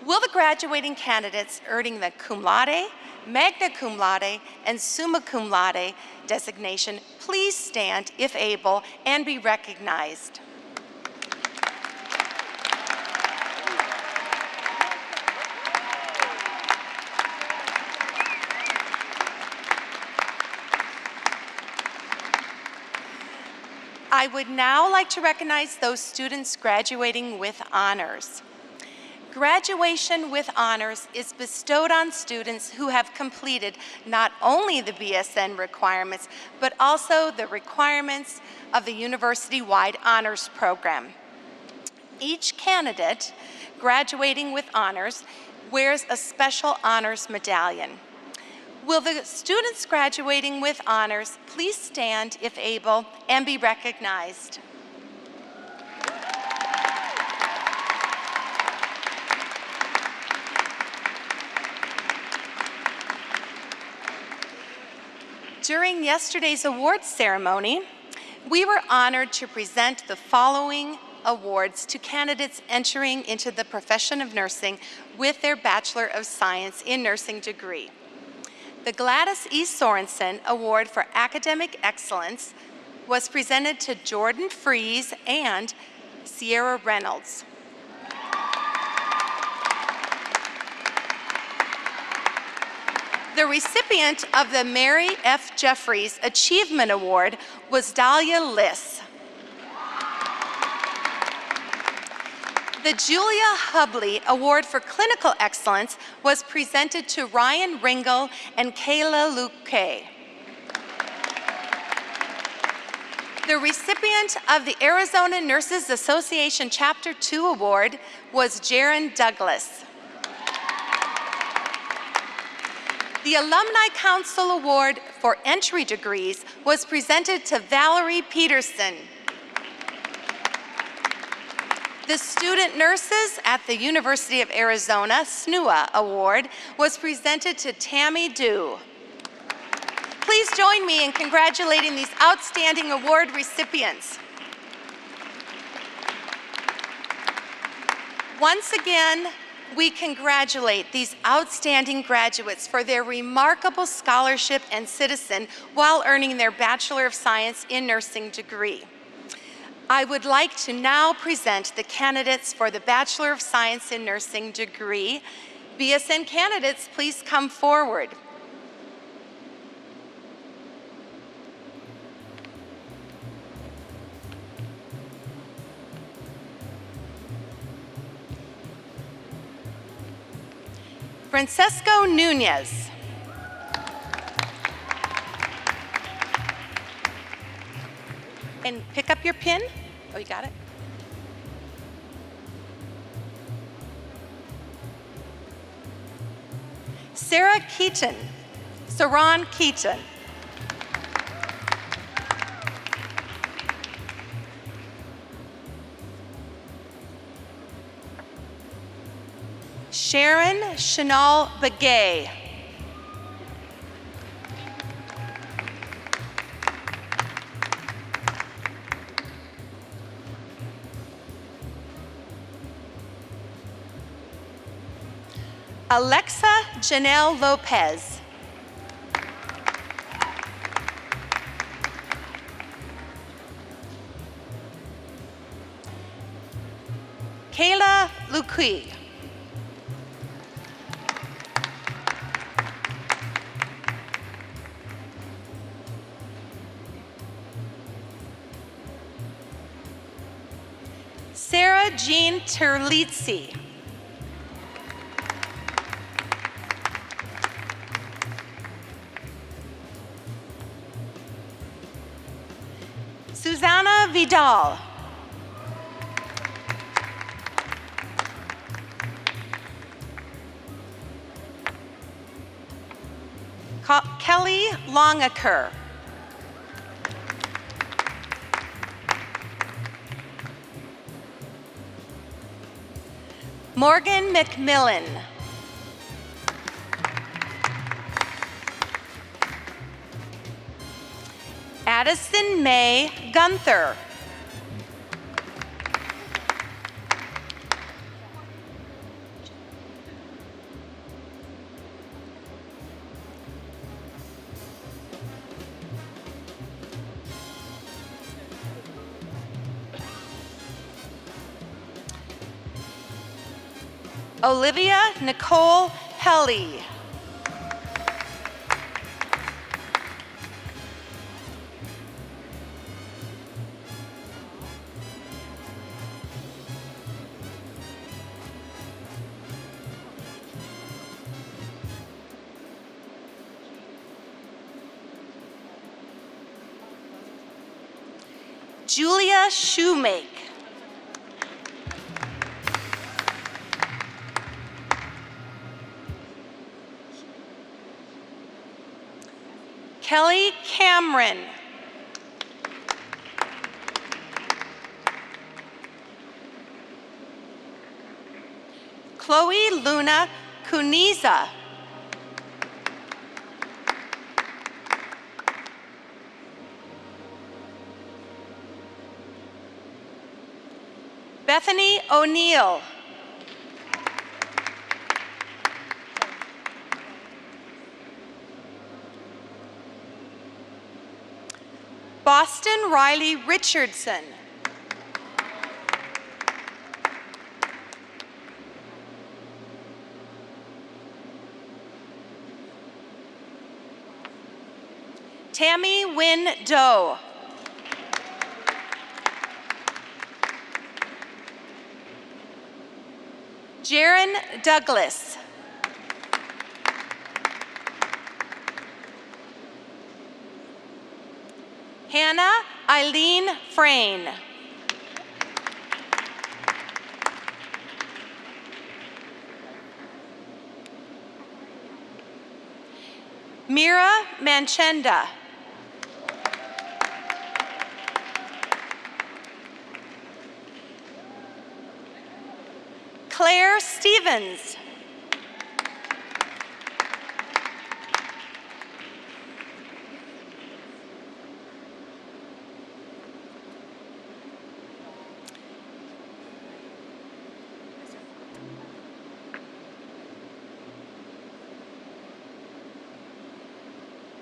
Will the graduating candidates earning the cum laude, magna cum laude, and summa cum laude designation please stand if able and be recognized? I would now like to recognize those students graduating with honors. Graduation with honors is bestowed on students who have completed not only the BSN requirements, but also the requirements of the university-wide honors program. Each candidate graduating with honors wears a special honors medallion. Will the students graduating with honors please stand if able and be recognized? During yesterday's awards ceremony, we were honored to present the following awards to candidates entering into the profession of nursing with their Bachelor of Science in Nursing degree. The Gladys E. Sorensen Award for Academic Excellence was presented to Jordan Fries and Sierra Reynolds. The recipient of the Mary F. Jeffries Achievement Award was Dahlia Liss. The Julia Hubley Award for Clinical Excellence was presented to Ryan Ringel and Kayla Luque. The recipient of the Arizona Nurses Association Chapter 2 Award was Jaron Douglas. The Alumni Council Award for Entry Degrees was presented to Valerie Peterson. The Student Nurses at the University of Arizona SNUA Award was presented to Tammy Dew. Please join me in congratulating these outstanding award recipients. Once again, we congratulate these outstanding graduates for their remarkable scholarship and citizen while earning their Bachelor of Science in Nursing degree. I would like to now present the candidates for the Bachelor of Science in Nursing degree BSN candidates, please come forward. Francesco Nunez. And pick up your pin. Oh, you got it? Sarah Keaton. Saran Keaton. Sharon Chanel Begay. Alexa Janelle Lopez. Kayla Lucui. Sarah Jean Terlizzi. Susanna Vidal. Kelly Longaker. Morgan McMillan. Addison May Gunther. Olivia Nicole Helly. Julia Shoemake. Kelly Cameron. Chloe Luna Kuniza. Bethany O'Neill. Boston Riley Richardson. Tammy Wynn Doe. Jaron Douglas. Hannah Eileen Frayne. Mira Manchenda. Claire Stevens.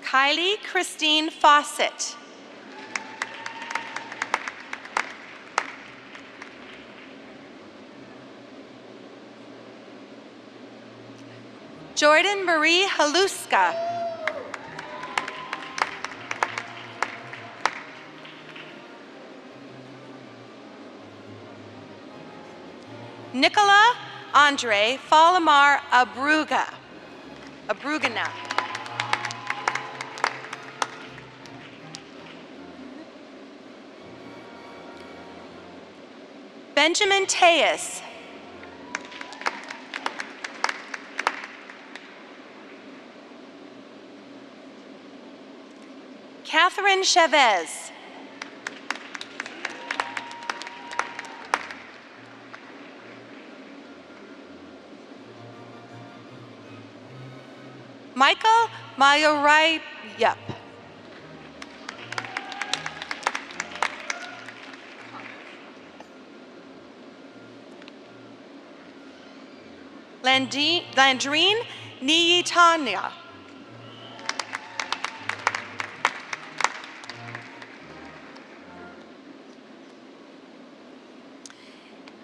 Kylie Christine Fawcett. Jordan Marie Haluska. Nicola Andre Falamar Abrugana. Benjamin Tejas. Catherine Chavez. Michael Mayorayup. Landrine Niyitanya.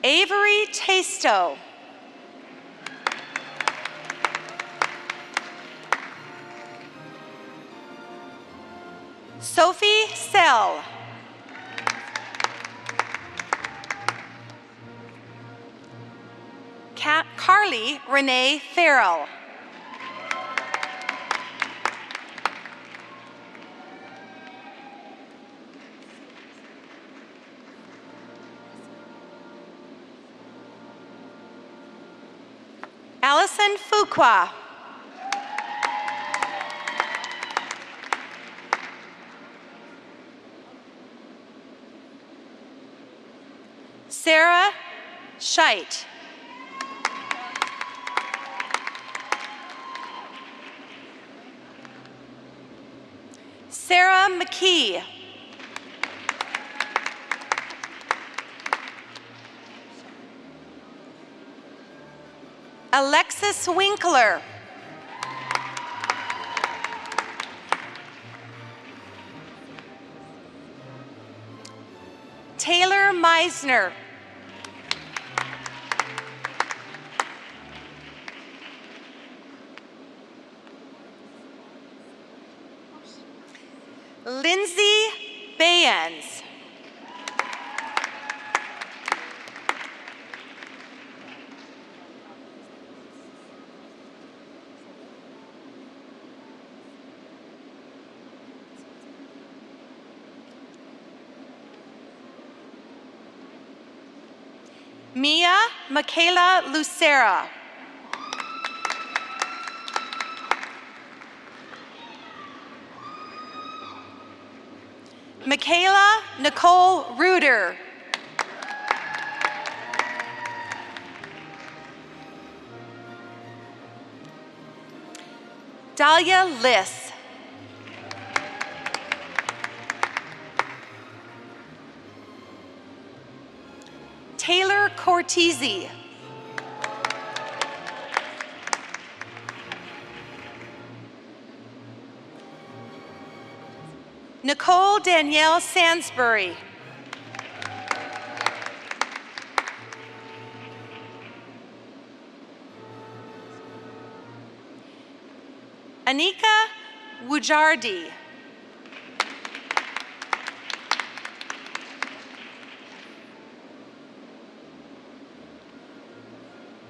Avery Tasto. Sophie Sell. Carly Renee Farrell. Allison Fuqua. Sarah Scheit. Sarah McKee. Alexis Winkler. Taylor Meisner. Lindsay Bayens. Mia Michaela Lucera. Michaela Nicole Reuter. Dahlia Liss. Taylor Cortese. Nicole Danielle Sansbury. Anika Wujardi.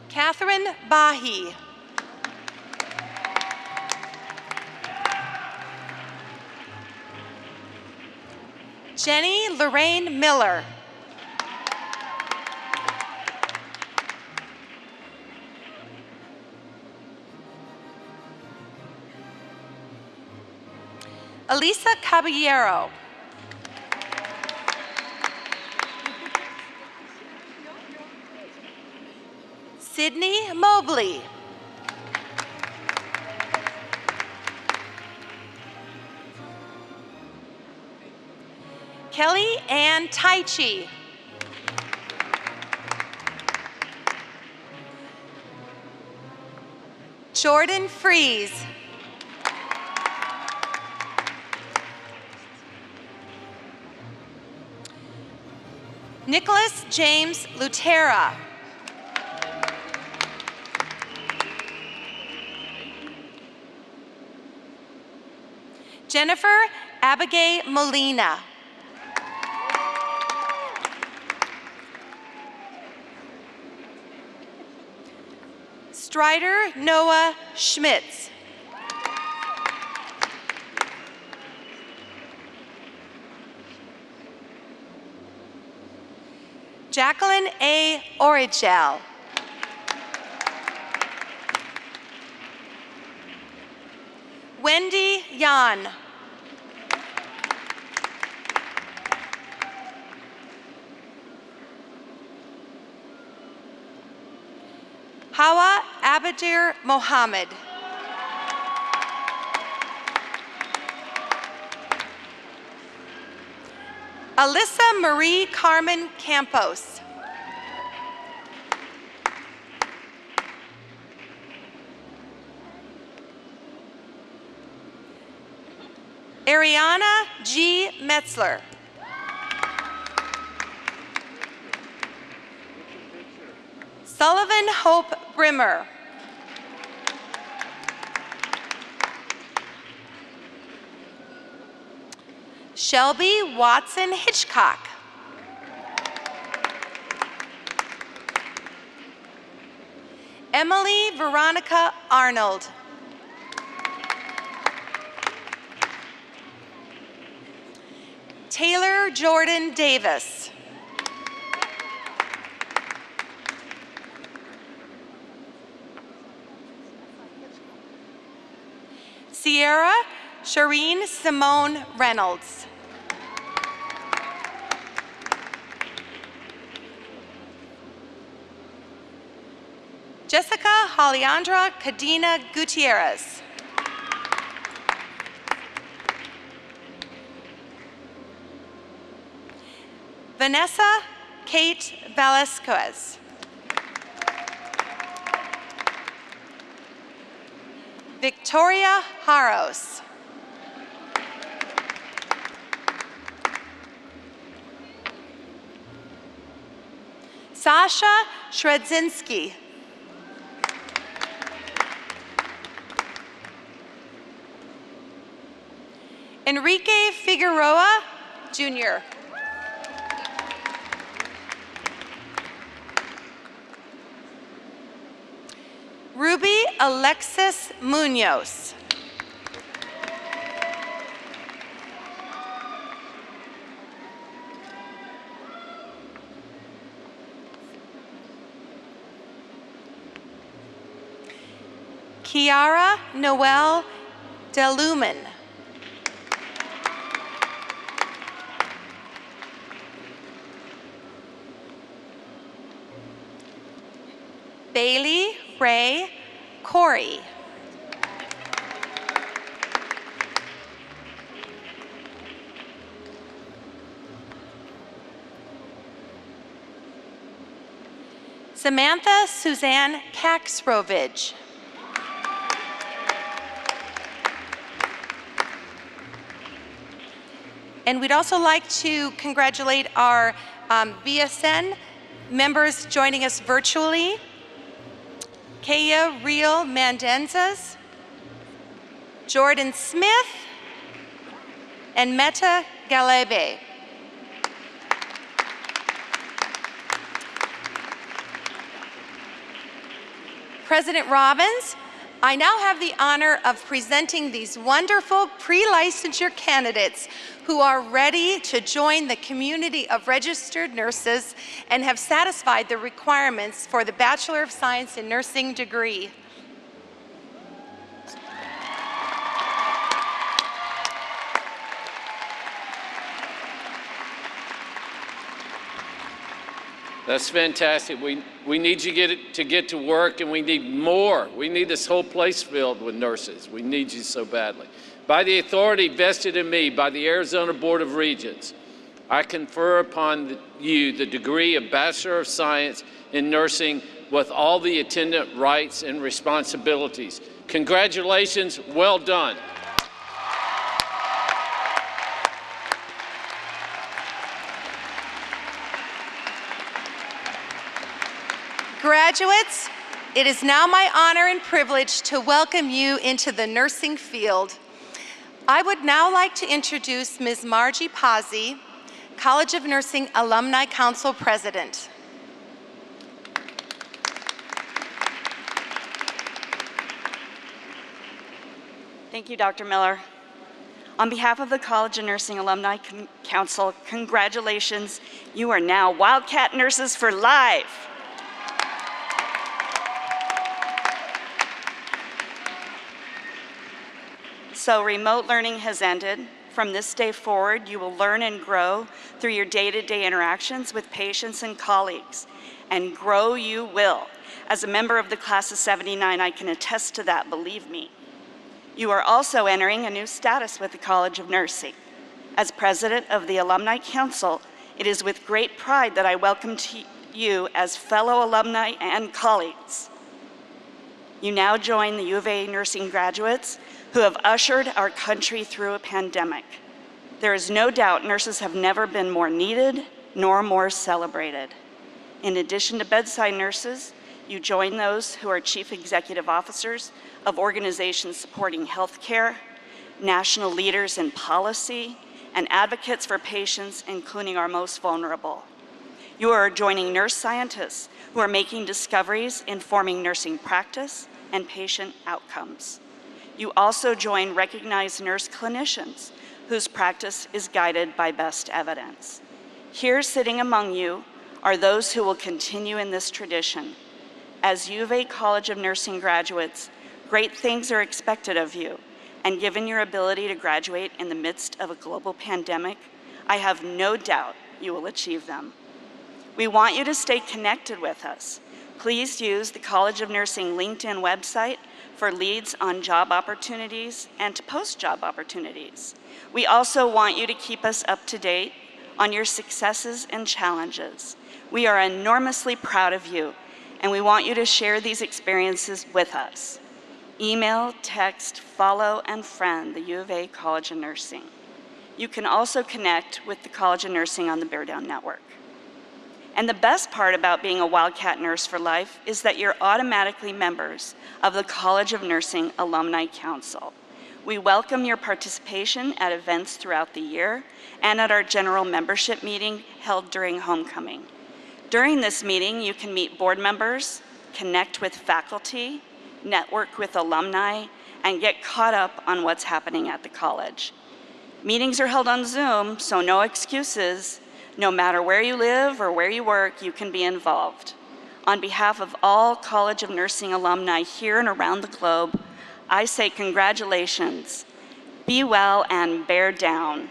Catherine Bahi. Jenny Lorraine Miller. Elisa Caballero. Sydney Mobley. Kelly Ann Taichi. Jordan Fries. Nicholas James Lutera. Jennifer Abigail Molina. Strider Noah Schmitz. Jacqueline A. Origel. Wendy Yan. Hawa Abadir Mohammed. Alyssa Marie Carmen Campos. Ariana G. Metzler. Sullivan Hope Brimmer. Shelby Watson Hitchcock. Emily Veronica Arnold. Taylor Jordan Davis. Sierra Shireen Simone Reynolds. Jessica Haliandra Cadena Gutierrez. Vanessa Kate Velasquez. Victoria Haros. Sasha Shredzinski. Enrique Figueroa, Jr. Ruby Alexis Munoz. Kiara Noel Delumen. Bailey Ray Corey. Samantha Suzanne Kaxrovich. And we'd also like to congratulate our BSN members joining us virtually. Kaya Real Mandenzas, Jordan Smith, and Meta Galebe. President Robbins, I now have the honor of presenting these wonderful pre-licensure candidates who are ready to join the community of registered nurses and have satisfied the requirements for the Bachelor of Science in Nursing degree. That's fantastic. We need you to get to work, and we need more. We need this whole place filled with nurses. We need you so badly. By the authority vested in me by the Arizona Board of Regents, I confer upon you the degree of Bachelor of Science in Nursing with all the attendant rights and responsibilities. Congratulations, well done. Graduates, it is now my honor and privilege to welcome you into the nursing field. I would now like to introduce Ms. Margie Pazzi, College of Nursing Alumni Council President. Thank you, Dr. Miller. On behalf of the College of Nursing Alumni Council, congratulations. You are now Wildcat Nurses for Life. So remote learning has ended. From this day forward, you will learn and grow through your day-to-day interactions with patients and colleagues. And grow you will. As a member of the class of '79, I can attest to that, believe me. You are also entering a new status with the College of Nursing. As president of the Alumni Council, it is with great pride that I welcome you as fellow alumni and colleagues. You now join the U of A nursing graduates who have ushered our country through a pandemic. There is no doubt nurses have never been more needed nor more celebrated. In addition to bedside nurses, you join those who are chief executive officers of organizations supporting healthcare, national leaders in policy, and advocates for patients, including our most vulnerable. You are joining nurse scientists who are making discoveries informing nursing practice and patient outcomes. You also join recognized nurse clinicians whose practice is guided by best evidence. Here sitting among you are those who will continue in this tradition. As U of A College of Nursing graduates, great things are expected of you, and given your ability to graduate in the midst of a global pandemic, I have no doubt you will achieve them. We want you to stay connected with us. Please use the College of Nursing LinkedIn website for leads on job opportunities and to post job opportunities. We also want you to keep us up to date on your successes and challenges. We are enormously proud of you, and we want you to share these experiences with us. Email, text, follow, and friend the U of A College of Nursing. You can also connect with the College of Nursing on the Bear Down Network. And the best part about being a Wildcat Nurse for Life is that you're automatically members of the College of Nursing Alumni Council. We welcome your participation at events throughout the year and at our general membership meeting held during homecoming. During this meeting, you can meet board members, connect with faculty, network with alumni, and get caught up on what's happening at the college. Meetings are held on Zoom, so no excuses. No matter where you live or where you work, you can be involved. On behalf of all College of Nursing alumni here and around the globe, I say congratulations. Be well and bear down.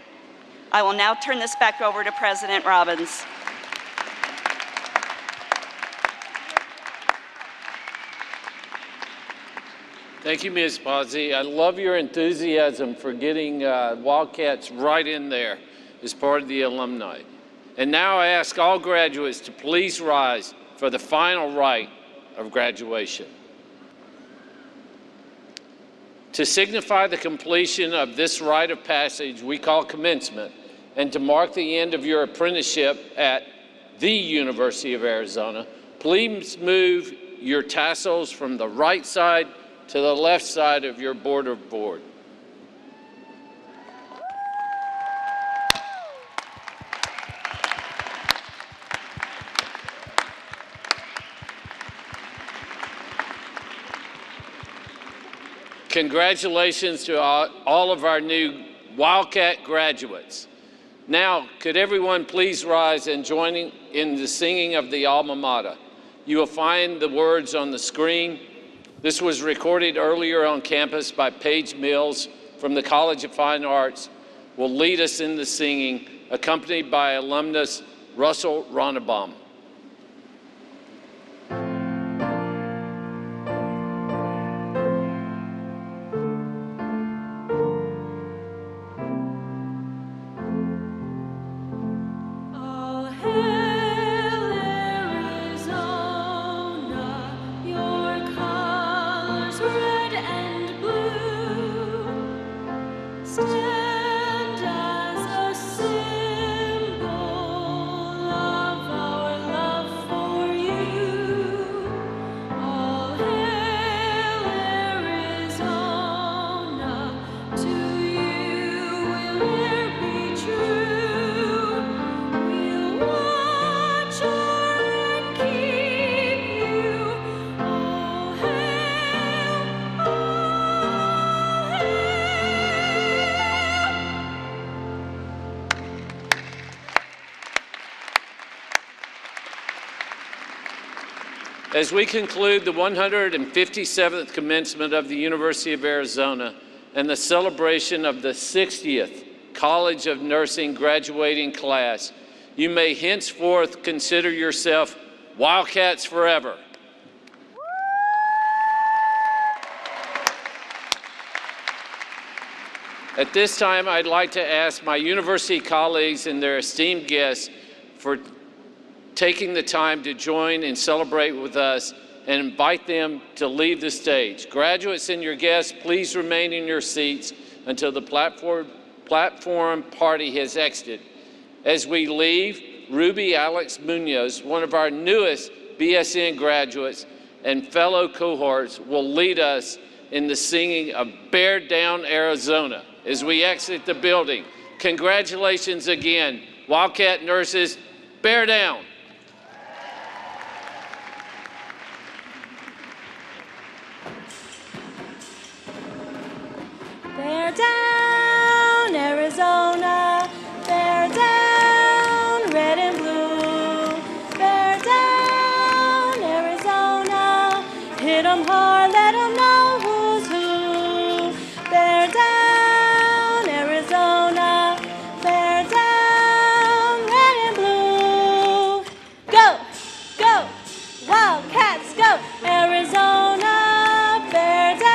I will now turn this back over to President Robbins. Thank you, Ms. Pazzi. I love your enthusiasm for getting Wildcats right in there as part of the alumni. And now I ask all graduates to please rise for the final rite of graduation. To signify the completion of this rite of passage we call commencement, and to mark the end of your apprenticeship at the University of Arizona, please move your tassels from the right side to the left side of your board. Congratulations to all of our new Wildcat graduates. Now, could everyone please rise and join in the singing of the alma mater? You will find the words on the screen. This was recorded earlier on campus by Paige Mills from the College of Fine Arts, will lead us in the singing, accompanied by alumnus Russell Ronnebaum. To you. As we conclude the 157th commencement of the University of Arizona and the celebration of the 60th College of Nursing graduating class, you may henceforth consider yourself Wildcats forever. At this time, I'd like to ask my university colleagues and their esteemed guests for taking the time to join and celebrate with us and invite them to leave the stage. Graduates and your guests, please remain in your seats until the platform party has exited. As we leave, Ruby Alex Munoz, one of our newest BSN graduates and fellow cohorts, will lead us in the singing of Bear Down, Arizona as we exit the building. Congratulations again, Wildcat nurses, bear down. Bear down, Arizona, bear down, red and blue. Bear down, Arizona, hit 'em hard, let 'em know who's who. Bear down, Arizona, bear down, red and blue. Go, go, Wildcats, go, Arizona, bear down.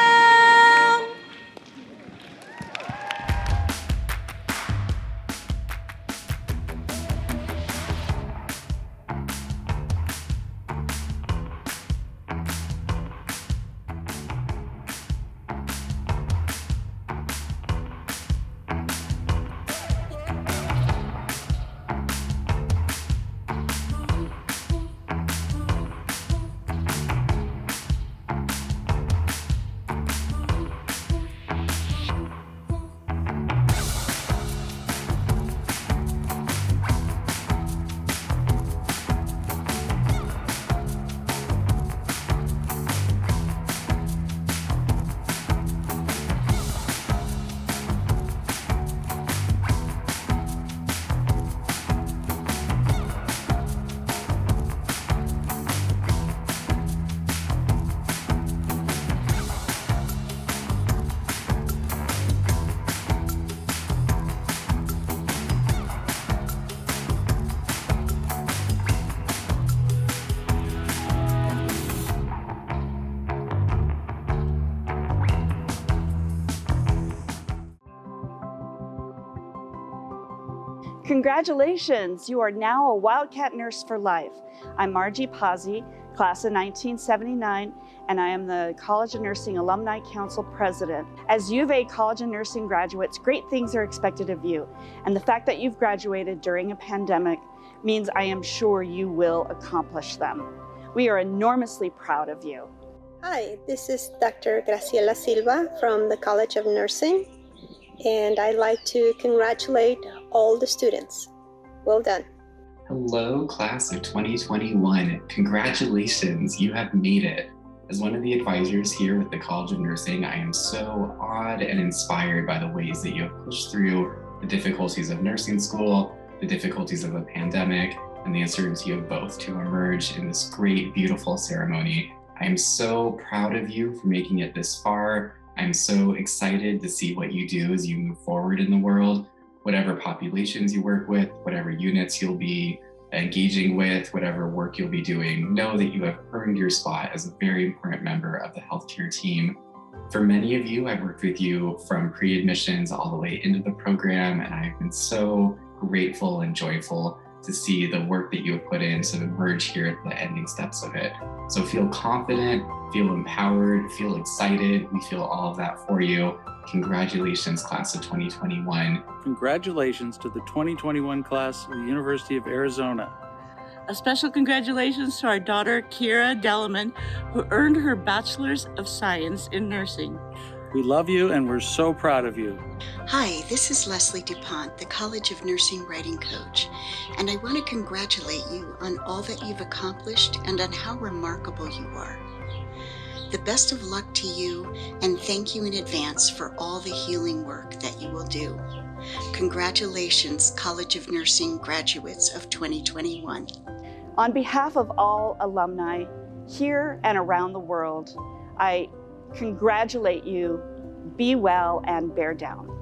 Congratulations, you are now a Wildcat Nurse for Life. I'm Margie Pazzi, class of 1979, and I am the College of Nursing Alumni Council President. As U of A College of Nursing graduates, great things are expected of you, and the fact that you've graduated during a pandemic means I am sure you will accomplish them. We are enormously proud of you. Hi, this is Dr. Graciela Silva from the College of Nursing, and I'd like to congratulate all the students. Well done. Hello, class of 2021. Congratulations, you have made it. As one of the advisors here with the College of Nursing, I am so awed and inspired by the ways that you have pushed through the difficulties of nursing school, the difficulties of a pandemic, and the uncertainty of both to emerge in this great, beautiful ceremony. I am so proud of you for making it this far. I'm so excited to see what you do as you move forward in the world, whatever populations you work with, whatever units you'll be engaging with, whatever work you'll be doing. Know that you have earned your spot as a very important member of the healthcare team. For many of you, I've worked with you from pre-admissions all the way into the program, and I've been so grateful and joyful to see the work that you have put in to emerge here at the ending steps of it. So feel confident, feel empowered, feel excited. We feel all of that for you. Congratulations, class of 2021. Congratulations to the 2021 class of the University of Arizona. A special congratulations to our daughter, Kira Delaman, who earned her Bachelor's of Science in Nursing. We love you and we're so proud of you. Hi, this is Leslie DuPont, the College of Nursing writing coach, and I want to congratulate you on all that you've accomplished and on how remarkable you are. The best of luck to you, and thank you in advance for all the healing work that you will do. Congratulations, College of Nursing graduates of 2021. On behalf of all alumni, here and around the world. I congratulate you. Be well and bear down.